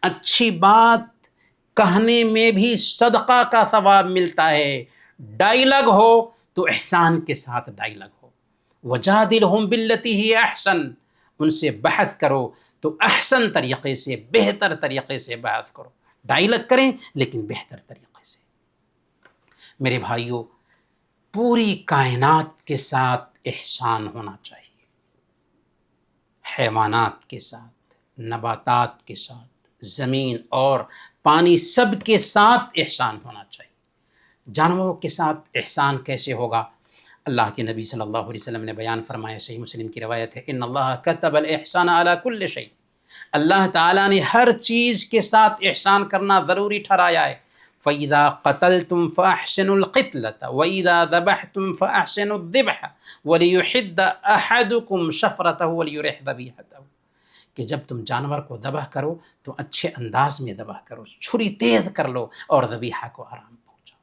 اچھی بات کہنے میں بھی صدقہ کا ثواب ملتا ہے۔ ڈائیلاگ ہو تو احسان کے ساتھ ڈائیلاگ ہو۔ وَجَادِلْهُمْ بِالَّتِي هِيَ أَحْسَنُ، ان سے بحث کرو تو احسن طریقے سے، بہتر طریقے سے بحث کرو۔ ڈائیلاگ کریں لیکن بہتر طریقے سے۔ میرے بھائیوں، پوری کائنات کے ساتھ احسان ہونا چاہیے، حیوانات کے ساتھ، نباتات کے ساتھ، زمین اور پانی، سب کے ساتھ احسان ہونا چاہیے۔ جانوروں کے ساتھ احسان کیسے ہوگا؟ اللہ کے نبی صلی اللہ علیہ وسلم نے بیان فرمایا، صحیح مسلم کی روایت ہے، ان اللہ کتب الاحسان علی کل شیء، اللہ تعالیٰ نے ہر چیز کے ساتھ احسان کرنا ضروری ٹھہرایا ہے۔ فَإِذَا قَتَلْتُمْ فَأَحْسِنُوا الْقِتْلَةَ وَإِذَا ذَبَحْتُمْ فَأَحْسِنُوا الذِّبْحَ وَلِيُحِدَّ أَحَدُكُمْ شَفْرَتَهُ وَلِيُرِحْ ذَبِيحَتَهُ، کہ جب تم جانور کو ذبح کرو تو اچھے انداز میں ذبح کرو، چھری تیز کر لو اور ذبیحہ کو آرام پہنچاؤ۔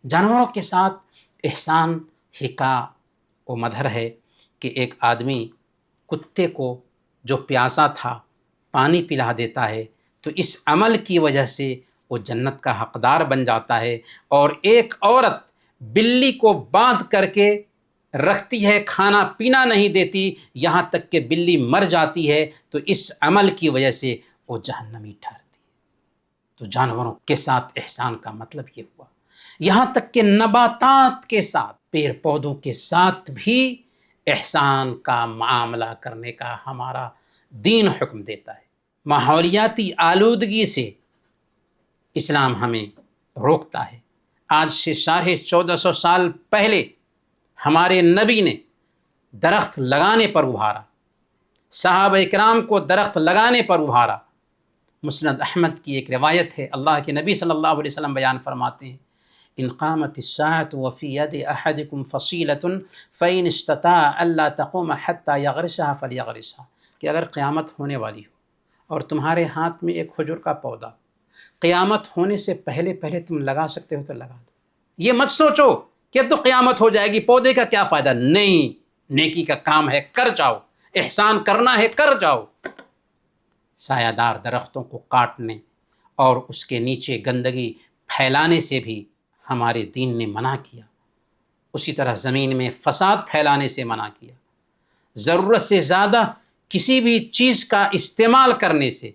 جانوروں کے ساتھ احسان حکا و مدھر ہے کہ ایک آدمی کتے کو جو پیاسا تھا پانی پلا دیتا ہے تو اس عمل کی وجہ سے وہ جنت کا حقدار بن جاتا ہے، اور ایک عورت بلی کو باندھ کر کے رکھتی ہے، کھانا پینا نہیں دیتی، یہاں تک کہ بلی مر جاتی ہے تو اس عمل کی وجہ سے وہ جہنمی ٹھہرتی ہے۔ تو جانوروں کے ساتھ احسان کا مطلب یہ ہوا، یہاں تک کہ نباتات کے ساتھ، پیڑ پودوں کے ساتھ بھی احسان کا معاملہ کرنے کا ہمارا دین حکم دیتا ہے۔ ماحولیاتی آلودگی سے اسلام ہمیں روکتا ہے۔ آج سے 1450 سال پہلے ہمارے نبی نے درخت لگانے پر ابھارا، صحابہ اکرام کو درخت لگانے پر ابھارا۔ مسند احمد کی ایک روایت ہے، اللہ کے نبی صلی اللہ علیہ وسلم بیان فرماتے ہیں، ان قامت الساعة وفي يد احدكم فصيلة فإن استطاع الا تقوم حتى يغرسها فليغرسها، کہ اگر قیامت ہونے والی ہو اور تمہارے ہاتھ میں ایک کھجور کا پودا، قیامت ہونے سے پہلے پہلے تم لگا سکتے ہو تو لگا دو۔ یہ مت سوچو کہ تو قیامت ہو جائے گی، پودے کا کیا فائدہ، نہیں، نیکی کا کام ہے، کر جاؤ، احسان کرنا ہے، کر جاؤ۔ سایہ دار درختوں کو کاٹنے اور اس کے نیچے گندگی پھیلانے سے بھی ہمارے دین نے منع کیا، اسی طرح زمین میں فساد پھیلانے سے منع کیا، ضرورت سے زیادہ کسی بھی چیز کا استعمال کرنے سے،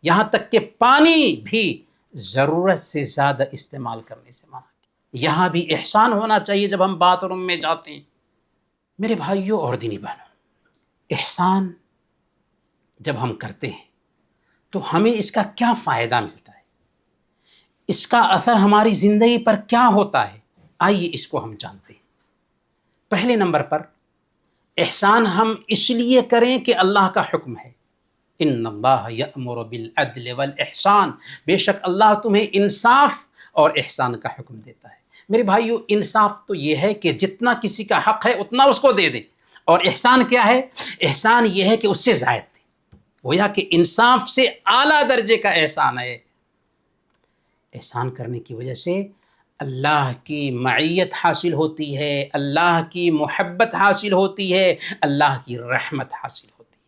یہاں تک کہ پانی بھی ضرورت سے زیادہ استعمال کرنے سے منع کیا۔ یہاں بھی احسان ہونا چاہیے جب ہم باتھ روم میں جاتے ہیں۔ میرے بھائیوں اور دینی بہنوں، احسان جب ہم کرتے ہیں تو ہمیں اس کا کیا فائدہ ملتا ہے، اس کا اثر ہماری زندگی پر کیا ہوتا ہے، آئیے اس کو ہم جانتے ہیں۔ پہلے نمبر پر احسان ہم اس لیے کریں کہ اللہ کا حکم ہے، ان اللہ یأمر بالعدل والاحسان، بے شک اللہ تمہیں انصاف اور احسان کا حکم دیتا ہے۔ میرے بھائیو، انصاف تو یہ ہے کہ جتنا کسی کا حق ہے اتنا اس کو دے دیں، اور احسان کیا ہے؟ احسان یہ ہے کہ اس سے زائد دیں۔ گویا کہ انصاف سے اعلیٰ درجے کا احسان ہے۔ احسان کرنے کی وجہ سے اللہ کی معیت حاصل ہوتی ہے، اللہ کی محبت حاصل ہوتی ہے، اللہ کی رحمت حاصل ہوتی ہے۔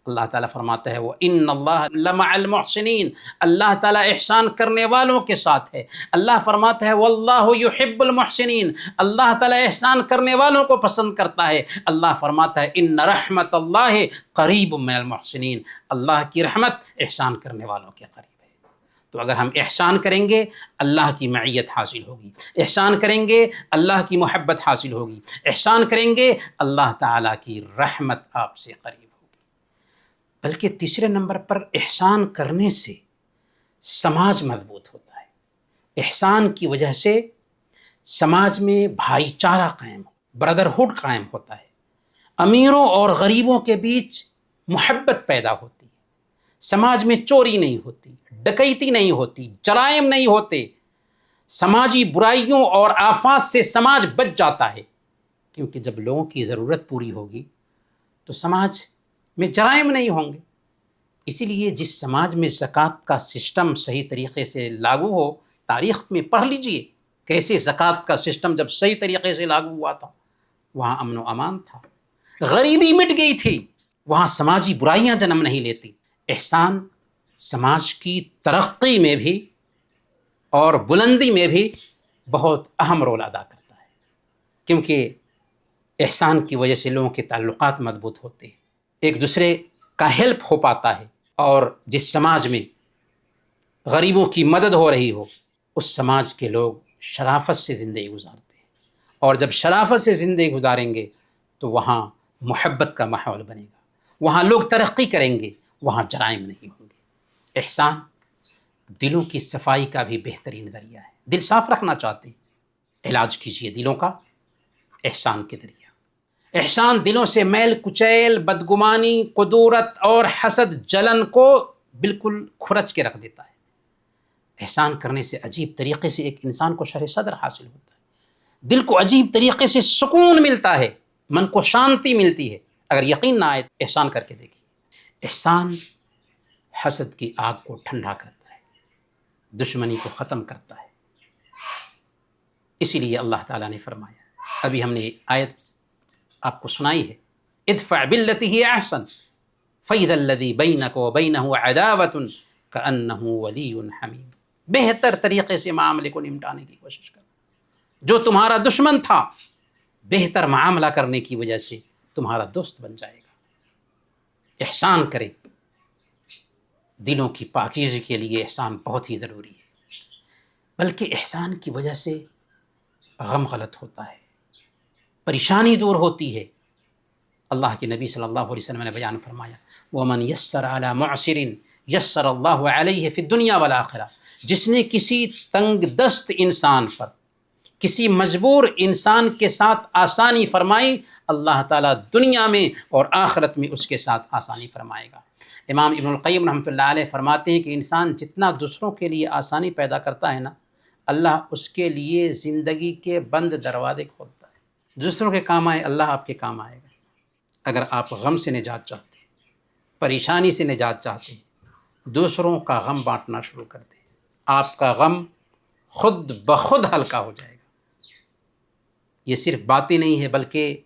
اللہ تعالیٰ فرماتا ہے وَإِنَّ اللَّهَ لَمَعَ الْمُحْسِنِينَ، اللہ تعالیٰ احسان کرنے والوں کے ساتھ ہے۔ اللہ فرماتا ہے وَاللَّهُ يُحِبُّ الْمُحْسِنِينَ، اللہ تعالیٰ احسان کرنے والوں کو پسند کرتا ہے۔ اللہ فرماتا ہے إِنَّ رَحْمَةَ اللَّهِ قَرِيبٌ مِّنَ الْمُحْسِنِينَ، اللہ کی رحمت احسان کرنے والوں کے قریب ہے۔ تو اگر ہم احسان کریں گے اللہ کی معیت حاصل ہوگی، احسان کریں گے اللہ کی محبت حاصل ہوگی، احسان کریں گے اللہ تعالیٰ کی رحمت آپ سے قریب ہوگی۔ بلکہ تیسرے نمبر پر احسان کرنے سے سماج مضبوط ہوتا ہے۔ احسان کی وجہ سے سماج میں بھائی چارہ قائم ہو، بردرہڈ قائم ہوتا ہے، امیروں اور غریبوں کے بیچ محبت پیدا ہوتی ہے، سماج میں چوری نہیں ہوتی، ڈکیتی نہیں ہوتی، جرائم نہیں ہوتے، سماجی برائیوں اور آفات سے سماج بچ جاتا ہے۔ کیونکہ جب لوگوں کی ضرورت پوری ہوگی تو سماج میں جرائم نہیں ہوں گے۔ اسی لیے جس سماج میں زکوٰۃ کا سسٹم صحیح طریقے سے لاگو ہو، تاریخ میں پڑھ لیجئے کیسے زکوٰۃ کا سسٹم جب صحیح طریقے سے لاگو ہوا تھا، وہاں امن و امان تھا، غریبی مٹ گئی تھی، وہاں سماجی برائیاں جنم نہیں لیتی۔ احسان سماج کی ترقی میں بھی اور بلندی میں بھی بہت اہم رول ادا کرتا ہے، کیونکہ احسان کی وجہ سے لوگوں کے تعلقات مضبوط ہوتے ہیں، ایک دوسرے کا ہیلپ ہو پاتا ہے، اور جس سماج میں غریبوں کی مدد ہو رہی ہو اس سماج کے لوگ شرافت سے زندگی گزارتے ہیں، اور جب شرافت سے زندگی گزاریں گے تو وہاں محبت کا ماحول بنے گا، وہاں لوگ ترقی کریں گے، وہاں جرائم نہیں ہوں گے۔ احسان دلوں کی صفائی کا بھی بہترین ذریعہ ہے۔ دل صاف رکھنا چاہتے ہیں، علاج کیجیے دلوں کا احسان کے ذریعہ۔ احسان دلوں سے میل کچیل، بدگمانی، کدورت اور حسد، جلن کو بالکل کھرچ کے رکھ دیتا ہے۔ احسان کرنے سے عجیب طریقے سے ایک انسان کو شرح صدر حاصل ہوتا ہے، دل کو عجیب طریقے سے سکون ملتا ہے، من کو شانتی ملتی ہے۔ اگر یقین نہ آئے احسان کر کے دیکھیے۔ احسان حسد کی آگ کو ٹھنڈا کرتا ہے، دشمنی کو ختم کرتا ہے۔ اسی لیے اللہ تعالیٰ نے فرمایا، ابھی ہم نے آیت آپ کو سنائی ہے، ادفع باللتی ہی احسن فاذا الذی بینک وبینہ عداوۃ کأنہ ولی حمیم۔ بہتر طریقے سے معاملے کو نمٹانے کی کوشش کرو۔ جو تمہارا دشمن تھا، بہتر معاملہ کرنے کی وجہ سے تمہارا دوست بن جائے گا۔ احسان کریں، دلوں کی پاکیزگی کے لیے احسان بہت ہی ضروری ہے، بلکہ احسان کی وجہ سے غم غلط ہوتا ہے، پریشانی دور ہوتی ہے۔ اللہ کے نبی صلی اللہ علیہ وسلم نے بیان فرمایا، وَمَنْ يَسَّرَ عَلَى مُعْسِرٍ یسر اللہ علیہ فی الدنیا والآخرہ۔ جس نے کسی تنگ دست انسان پر، کسی مجبور انسان کے ساتھ آسانی فرمائی، اللہ تعالیٰ دنیا میں اور آخرت میں اس کے ساتھ آسانی فرمائے گا۔ امام ابن القیم رحمۃ اللہ علیہ فرماتے ہیں کہ انسان جتنا دوسروں کے لیے آسانی پیدا کرتا ہے نا، اللہ اس کے لیے زندگی کے بند دروازے کھولتا ہے۔ دوسروں کے کام آئے، اللہ آپ کے کام آئے گا۔ اگر آپ غم سے نجات چاہتے ہیں، پریشانی سے نجات چاہتے ہیں، دوسروں کا غم بانٹنا شروع کر دیں، آپ کا غم خود بخود ہلکا ہو جائے گا۔ یہ صرف باتیں نہیں ہے بلکہ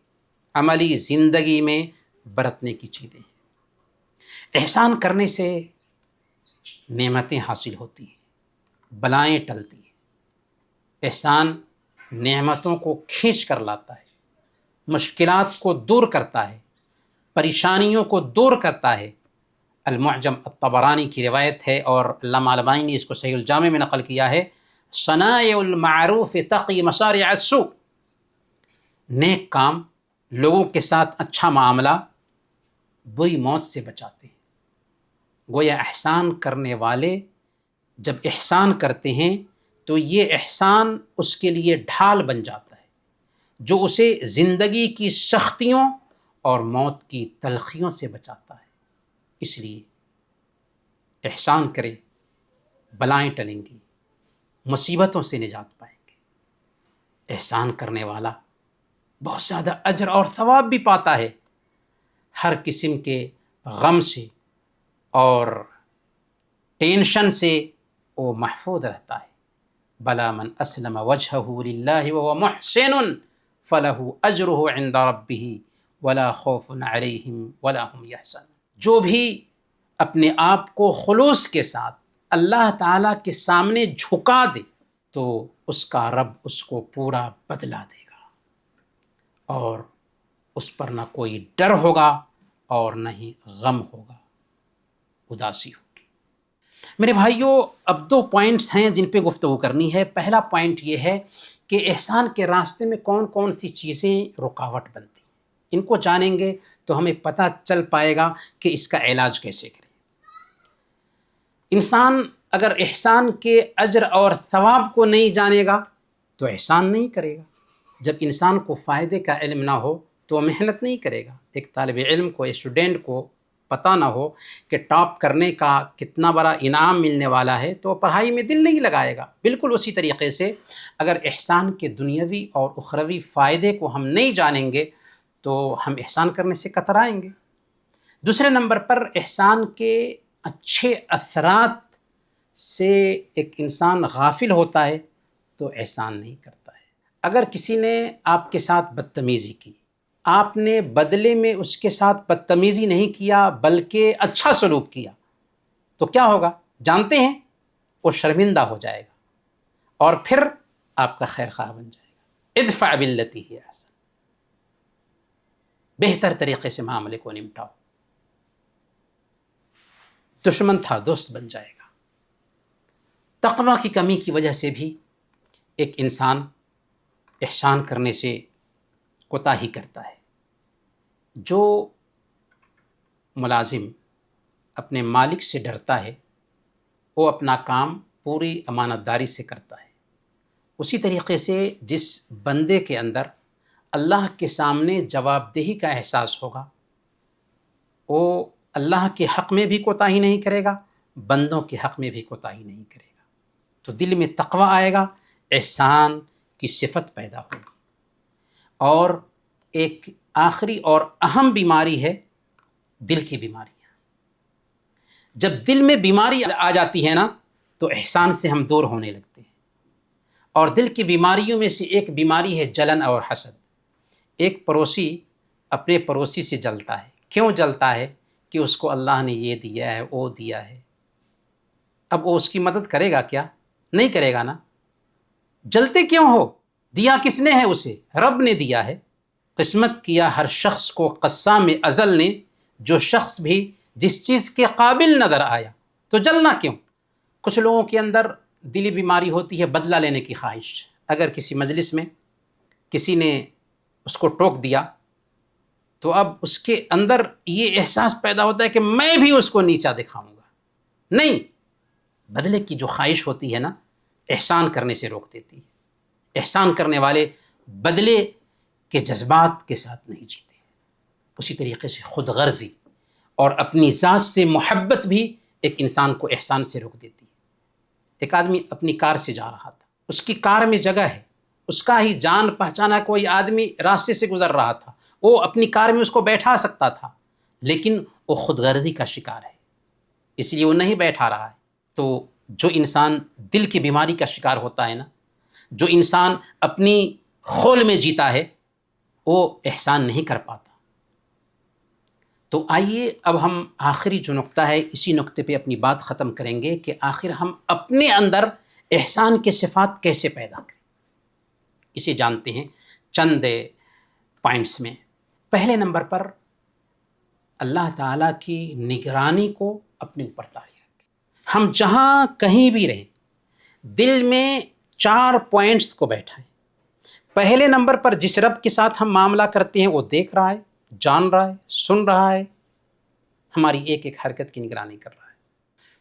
عملی زندگی میں برتنے کی چیزیں ہیں۔ احسان کرنے سے نعمتیں حاصل ہوتی ہیں، بلائیں ٹلتی ہیں۔ احسان نعمتوں کو کھینچ کر لاتا ہے، مشکلات کو دور کرتا ہے، پریشانیوں کو دور کرتا ہے۔ المعجم الطبرانی کی روایت ہے، اور علامہ البانی نے اس کو صحیح الجامع میں نقل کیا ہے، صنائع المعروف تقی مصارع السوء۔ نیک کام، لوگوں کے ساتھ اچھا معاملہ بری موت سے بچاتے ہیں۔ گویا احسان کرنے والے جب احسان کرتے ہیں تو یہ احسان اس کے لیے ڈھال بن جاتا ہے، جو اسے زندگی کی سختیوں اور موت کی تلخیوں سے بچاتا ہے۔ اس لیے احسان کریں، بلائیں ٹلیں گی، مصیبتوں سے نجات پائیں گے۔ احسان کرنے والا بہت زیادہ اجر اور ثواب بھی پاتا ہے، ہر قسم کے غم سے اور ٹینشن سے وہ محفوظ رہتا ہے۔ بلا من اسلم وجہہ للہ وهو محسن فلہ اجرہ عند ربہ ولا خوف علیہم ولا هم یحزنون۔ جو بھی اپنے آپ کو خلوص کے ساتھ اللہ تعالیٰ کے سامنے جھکا دے تو اس کا رب اس کو پورا بدلہ دے گا، اور اس پر نہ کوئی ڈر ہوگا اور نہ ہی غم ہوگا، اداسی ہوگی۔ میرے بھائیوں، اب 2 پوائنٹس ہیں جن پہ گفتگو کرنی ہے۔ پہلا پوائنٹ یہ ہے کہ احسان کے راستے میں کون کون سی چیزیں رکاوٹ بنتی ہیں، ان کو جانیں گے تو ہمیں پتہ چل پائے گا کہ اس کا علاج کیسے کریں۔ انسان اگر احسان کے اجر اور ثواب کو نہیں جانے گا تو احسان نہیں کرے گا۔ جب انسان کو فائدے کا علم نہ ہو تو وہ محنت نہیں کرے گا۔ ایک طالب علم کو، اسٹوڈنٹ کو پتہ نہ ہو کہ ٹاپ کرنے کا کتنا بڑا انعام ملنے والا ہے تو پڑھائی میں دل نہیں لگائے گا۔ بالکل اسی طریقے سے اگر احسان کے دنیاوی اور اخروی فائدے کو ہم نہیں جانیں گے تو ہم احسان کرنے سے کترائیں گے۔ دوسرے نمبر پر احسان کے اچھے اثرات سے ایک انسان غافل ہوتا ہے تو احسان نہیں کرتا ہے۔ اگر کسی نے آپ کے ساتھ بدتمیزی کی، آپ نے بدلے میں اس کے ساتھ بدتمیزی نہیں کیا بلکہ اچھا سلوک کیا، تو کیا ہوگا جانتے ہیں؟ وہ شرمندہ ہو جائے گا اور پھر آپ کا خیر خواہ بن جائے گا۔ ادفع باللتی ہی احسن، بہتر طریقے سے معاملے کو نمٹاؤ۔ دشمن تھا دوست بن جائے گا۔ تقویٰ کی کمی کی وجہ سے بھی ایک انسان احسان کرنے سے کوتاہی کرتا ہے۔ جو ملازم اپنے مالک سے ڈرتا ہے وہ اپنا کام پوری امانت داری سے کرتا ہے۔ اسی طریقے سے جس بندے کے اندر اللہ کے سامنے جواب دہی کا احساس ہوگا وہ اللہ کے حق میں بھی کوتاہی نہیں کرے گا، بندوں کے حق میں بھی کوتاہی نہیں کرے گا، تو دل میں تقویٰ آئے گا، احسان کی صفت پیدا ہوگی۔ اور ایک آخری اور اہم بیماری ہے دل کی بیماریاں۔ جب دل میں بیماری آ جاتی ہے نا تو احسان سے ہم دور ہونے لگتے ہیں۔ اور دل کی بیماریوں میں سے ایک بیماری ہے جلن اور حسد۔ ایک پڑوسی اپنے پڑوسی سے جلتا ہے، کیوں جلتا ہے؟ کہ اس کو اللہ نے یہ دیا ہے وہ دیا ہے۔ اب وہ اس کی مدد کرے گا کیا؟ نہیں کرے گا نا۔ جلتے کیوں ہو؟ دیا کس نے ہے اسے؟ رب نے دیا ہے۔ قسمت کیا ہر شخص کو قسام ازل نے، جو شخص بھی جس چیز کے قابل نظر آیا، تو جلنا کیوں؟ کچھ لوگوں کے اندر دلی بیماری ہوتی ہے بدلہ لینے کی خواہش۔ اگر کسی مجلس میں کسی نے اس کو ٹوک دیا تو اب اس کے اندر یہ احساس پیدا ہوتا ہے کہ میں بھی اس کو نیچا دکھاؤں گا۔ نہیں، بدلے کی جو خواہش ہوتی ہے نا احسان کرنے سے روک دیتی ہے۔ احسان کرنے والے بدلے کے جذبات کے ساتھ نہیں جیتے۔ اسی طریقے سے خود غرضی اور اپنی ذات سے محبت بھی ایک انسان کو احسان سے روک دیتی ہے۔ ایک آدمی اپنی کار سے جا رہا تھا، اس کی کار میں جگہ ہے، اس کا ہی جان پہچانا کوئی آدمی راستے سے گزر رہا تھا، وہ اپنی کار میں اس کو بیٹھا سکتا تھا، لیکن وہ خود غرضی کا شکار ہے، اس لیے وہ نہیں بیٹھا رہا ہے۔ تو جو انسان دل کی بیماری کا شکار ہوتا ہے نا، جو انسان اپنی خول میں جیتا ہے، وہ احسان نہیں کر پاتا۔ تو آئیے اب ہم آخری جو نقطہ ہے اسی نقطے پہ اپنی بات ختم کریں گے کہ آخر ہم اپنے اندر احسان کے صفات کیسے پیدا کریں۔ اسے جانتے ہیں چند پوائنٹس میں۔ پہلے نمبر پر اللہ تعالیٰ کی نگرانی کو اپنے اوپر طاری رکھیں۔ ہم جہاں کہیں بھی رہیں دل میں 4 پوائنٹس کو بیٹھائیں۔ پہلے نمبر پر جس رب کے ساتھ ہم معاملہ کرتے ہیں وہ دیکھ رہا ہے، جان رہا ہے، سن رہا ہے، ہماری ایک ایک حرکت کی نگرانی کر رہا ہے۔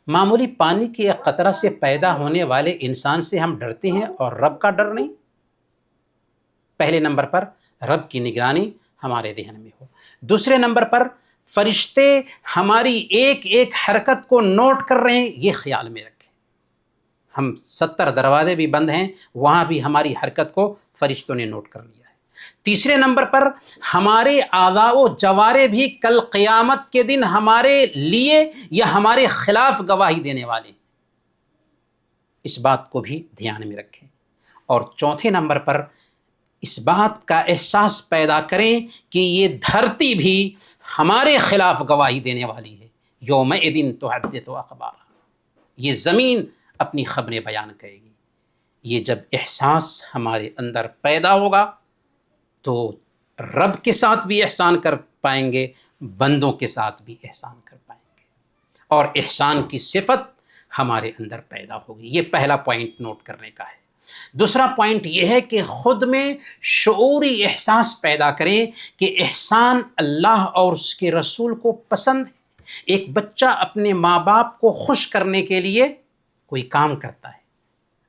معمولی پانی کے ایک قطرہ سے پیدا ہونے والے انسان سے ہم ڈرتے ہیں اور رب کا ڈر نہیں۔ پہلے نمبر پر رب کی نگرانی ہمارے ذہن میں ہو۔ دوسرے نمبر پر فرشتے ہماری ایک ایک حرکت کو نوٹ کر رہے ہیں، یہ خیال میں رکھیں۔ ہم 70 دروازے بھی بند ہیں، وہاں بھی ہماری حرکت کو فرشتوں نے نوٹ کر لیا ہے۔ تیسرے نمبر پر ہمارے اعضاء و جوارے بھی کل قیامت کے دن ہمارے لیے یا ہمارے خلاف گواہی دینے والے ہیں، اس بات کو بھی دھیان میں رکھیں۔ اور چوتھے نمبر پر اس بات کا احساس پیدا کریں کہ یہ دھرتی بھی ہمارے خلاف گواہی دینے والی ہے، یومئذ تحدث اخبارہا، یہ زمین اپنی خبریں بیان کرے گی۔ یہ جب احساس ہمارے اندر پیدا ہوگا تو رب کے ساتھ بھی احسان کر پائیں گے، بندوں کے ساتھ بھی احسان کر پائیں گے، اور احسان کی صفت ہمارے اندر پیدا ہوگی۔ یہ پہلا پوائنٹ نوٹ کرنے کا ہے۔ دوسرا پوائنٹ یہ ہے کہ خود میں شعوری احساس پیدا کریں کہ احسان اللہ اور اس کے رسول کو پسند ہے۔ ایک بچہ اپنے ماں باپ کو خوش کرنے کے لیے کوئی کام کرتا ہے،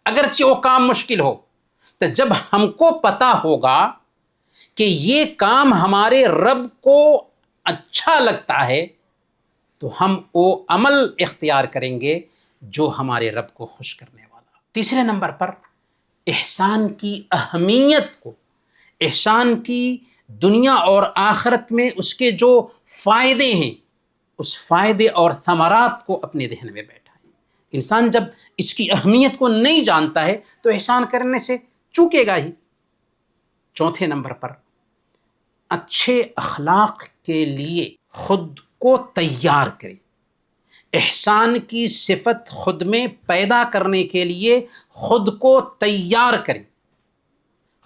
اگرچہ وہ کام مشکل ہو، تو جب ہم کو پتہ ہوگا کہ یہ کام ہمارے رب کو اچھا لگتا ہے تو ہم وہ عمل اختیار کریں گے جو ہمارے رب کو خوش کرنے والا۔ تیسرے نمبر پر احسان کی اہمیت کو، احسان کی دنیا اور آخرت میں اس کے جو فائدے ہیں، اس فائدے اور ثمرات کو اپنے ذہن میں بیٹھائیں۔ انسان جب اس کی اہمیت کو نہیں جانتا ہے تو احسان کرنے سے چوکے گا ہی۔ چوتھے نمبر پر اچھے اخلاق کے لیے خود کو تیار کریں۔ احسان کی صفت خود میں پیدا کرنے کے لیے خود کو تیار کریں،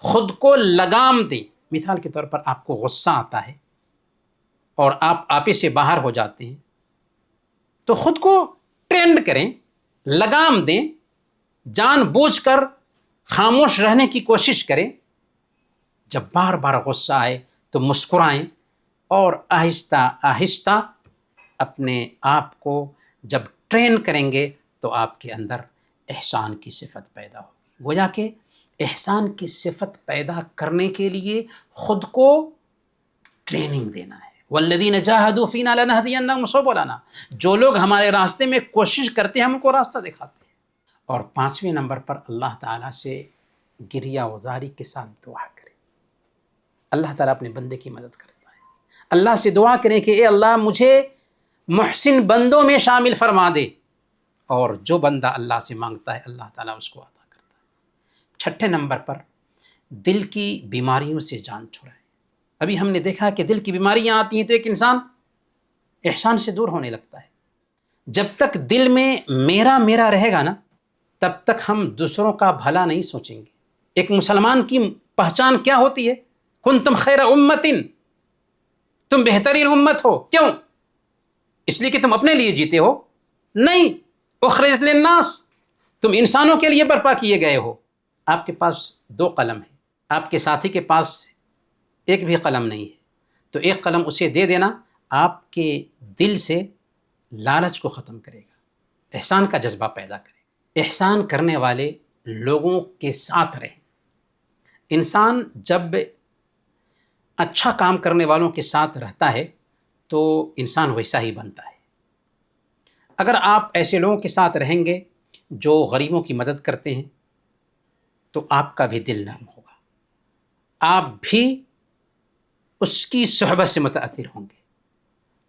خود کو لگام دیں۔ مثال کے طور پر آپ کو غصہ آتا ہے اور آپ آپے سے باہر ہو جاتے ہیں تو خود کو ٹرینڈ کریں، لگام دیں، جان بوجھ کر خاموش رہنے کی کوشش کریں۔ جب بار بار غصہ آئے تو مسکرائیں اور آہستہ آہستہ اپنے آپ کو جب ٹرین کریں گے تو آپ کے اندر احسان کی صفت پیدا ہوگی۔ گویا کہ احسان کی صفت پیدا کرنے کے لیے خود کو ٹریننگ دینا ہے۔ والذین جاہدوا فینا لنہدینہم سبلنا، جو لوگ ہمارے راستے میں کوشش کرتے ہیں ہم کو راستہ دکھاتے ہیں۔ اور پانچویں نمبر پر اللہ تعالیٰ سے گریہ وزاری کے ساتھ دعا کریں۔ اللہ تعالیٰ اپنے بندے کی مدد کرتا ہے۔ اللہ سے دعا کریں کہ اے اللہ مجھے محسن بندوں میں شامل فرما دے، اور جو بندہ اللہ سے مانگتا ہے اللہ تعالیٰ اس کو عطا کرتا ہے۔ چھٹے نمبر پر دل کی بیماریوں سے جان چھڑائیں۔ ابھی ہم نے دیکھا کہ دل کی بیماریاں آتی ہیں تو ایک انسان احسان سے دور ہونے لگتا ہے۔ جب تک دل میں میرا میرا رہے گا نا تب تک ہم دوسروں کا بھلا نہیں سوچیں گے۔ ایک مسلمان کی پہچان کیا ہوتی ہے؟ کنتم خیر امتن، تم بہترین امت ہو۔ کیوں؟ اس لیے کہ تم اپنے لیے جیتے ہو؟ نہیں، اخرجت للناس، تم انسانوں کے لیے برپا کیے گئے ہو۔ آپ کے پاس 2 قلم ہیں، آپ کے ساتھی کے پاس ایک بھی قلم نہیں ہے، تو ایک قلم اسے دے دینا آپ کے دل سے لالچ کو ختم کرے گا، احسان کا جذبہ پیدا کرے۔ احسان کرنے والے لوگوں کے ساتھ رہیں۔ انسان جب اچھا کام کرنے والوں کے ساتھ رہتا ہے تو انسان ویسا ہی بنتا ہے۔ اگر آپ ایسے لوگوں کے ساتھ رہیں گے جو غریبوں کی مدد کرتے ہیں تو آپ کا بھی دل نرم ہوگا، آپ بھی اس کی صحبت سے متاثر ہوں گے۔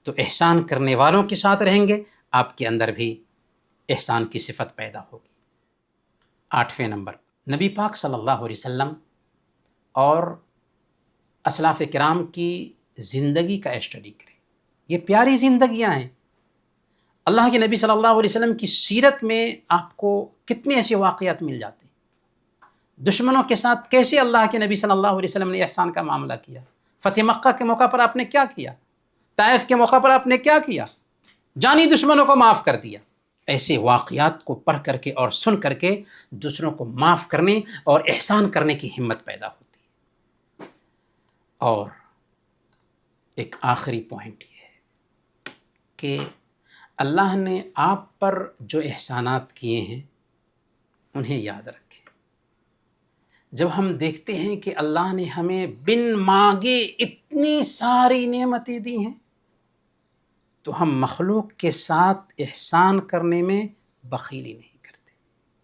تو احسان کرنے والوں کے ساتھ رہیں گے، آپ کے اندر بھی احسان کی صفت پیدا ہوگی۔ 8ویں نمبر، نبی پاک صلی اللہ علیہ وسلم اور اسلاف کرام کی زندگی کا اسٹڈی کریں۔ یہ پیاری زندگیاں ہیں۔ اللہ کے نبی صلی اللہ علیہ وسلم کی سیرت میں آپ کو کتنے ایسے واقعات مل جاتے ہیں۔ دشمنوں کے ساتھ کیسے اللہ کے نبی صلی اللہ علیہ وسلم نے احسان کا معاملہ کیا، فتح مکہ کے موقع پر آپ نے کیا کیا، طائف کے موقع پر آپ نے کیا کیا، جانی دشمنوں کو معاف کر دیا۔ ایسے واقعات کو پڑھ کر کے اور سن کر کے دوسروں کو معاف کرنے اور احسان کرنے کی ہمت پیدا ہوتی ہے۔ اور ایک آخری پوائنٹ یہ ہے کہ اللہ نے آپ پر جو احسانات کیے ہیں انہیں یاد رکھیں۔ جب ہم دیکھتے ہیں کہ اللہ نے ہمیں بن مانگے اتنی ساری نعمتیں دی ہیں تو ہم مخلوق کے ساتھ احسان کرنے میں بخیلی نہیں کرتے۔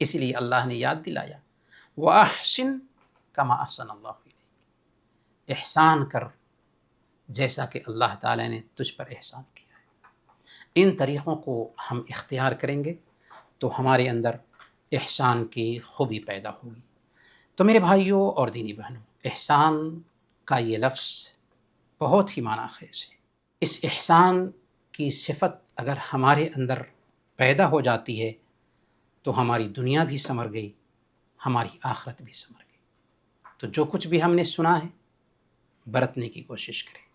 اس لیے اللہ نے یاد دلایا وَأَحْسِن كَمَا أَحْسَنَ اللَّهُ إِلَيْكَ، احسان کر جیسا کہ اللہ تعالیٰ نے تجھ پر احسان کیا ہے۔ ان طریقوں کو ہم اختیار کریں گے تو ہمارے اندر احسان کی خوبی پیدا ہوگی۔ تو میرے بھائیوں اور دینی بہنوں، احسان کا یہ لفظ بہت ہی معنی خیز ہے۔ اس احسان کی صفت اگر ہمارے اندر پیدا ہو جاتی ہے تو ہماری دنیا بھی سنور گئی، ہماری آخرت بھی سنور گئی۔ تو جو کچھ بھی ہم نے سنا ہے برتنے کی کوشش کریں۔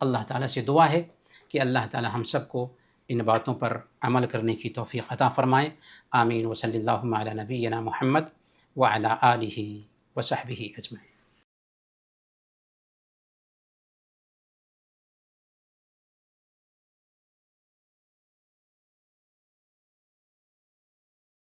اللہ تعالیٰ سے دعا ہے کہ اللہ تعالیٰ ہم سب کو ان باتوں پر عمل کرنے کی توفیق عطا فرمائے۔ آمین۔ وصلی اللہ علی نبینا محمد وعلی آلہ وصحبہ اجمعین۔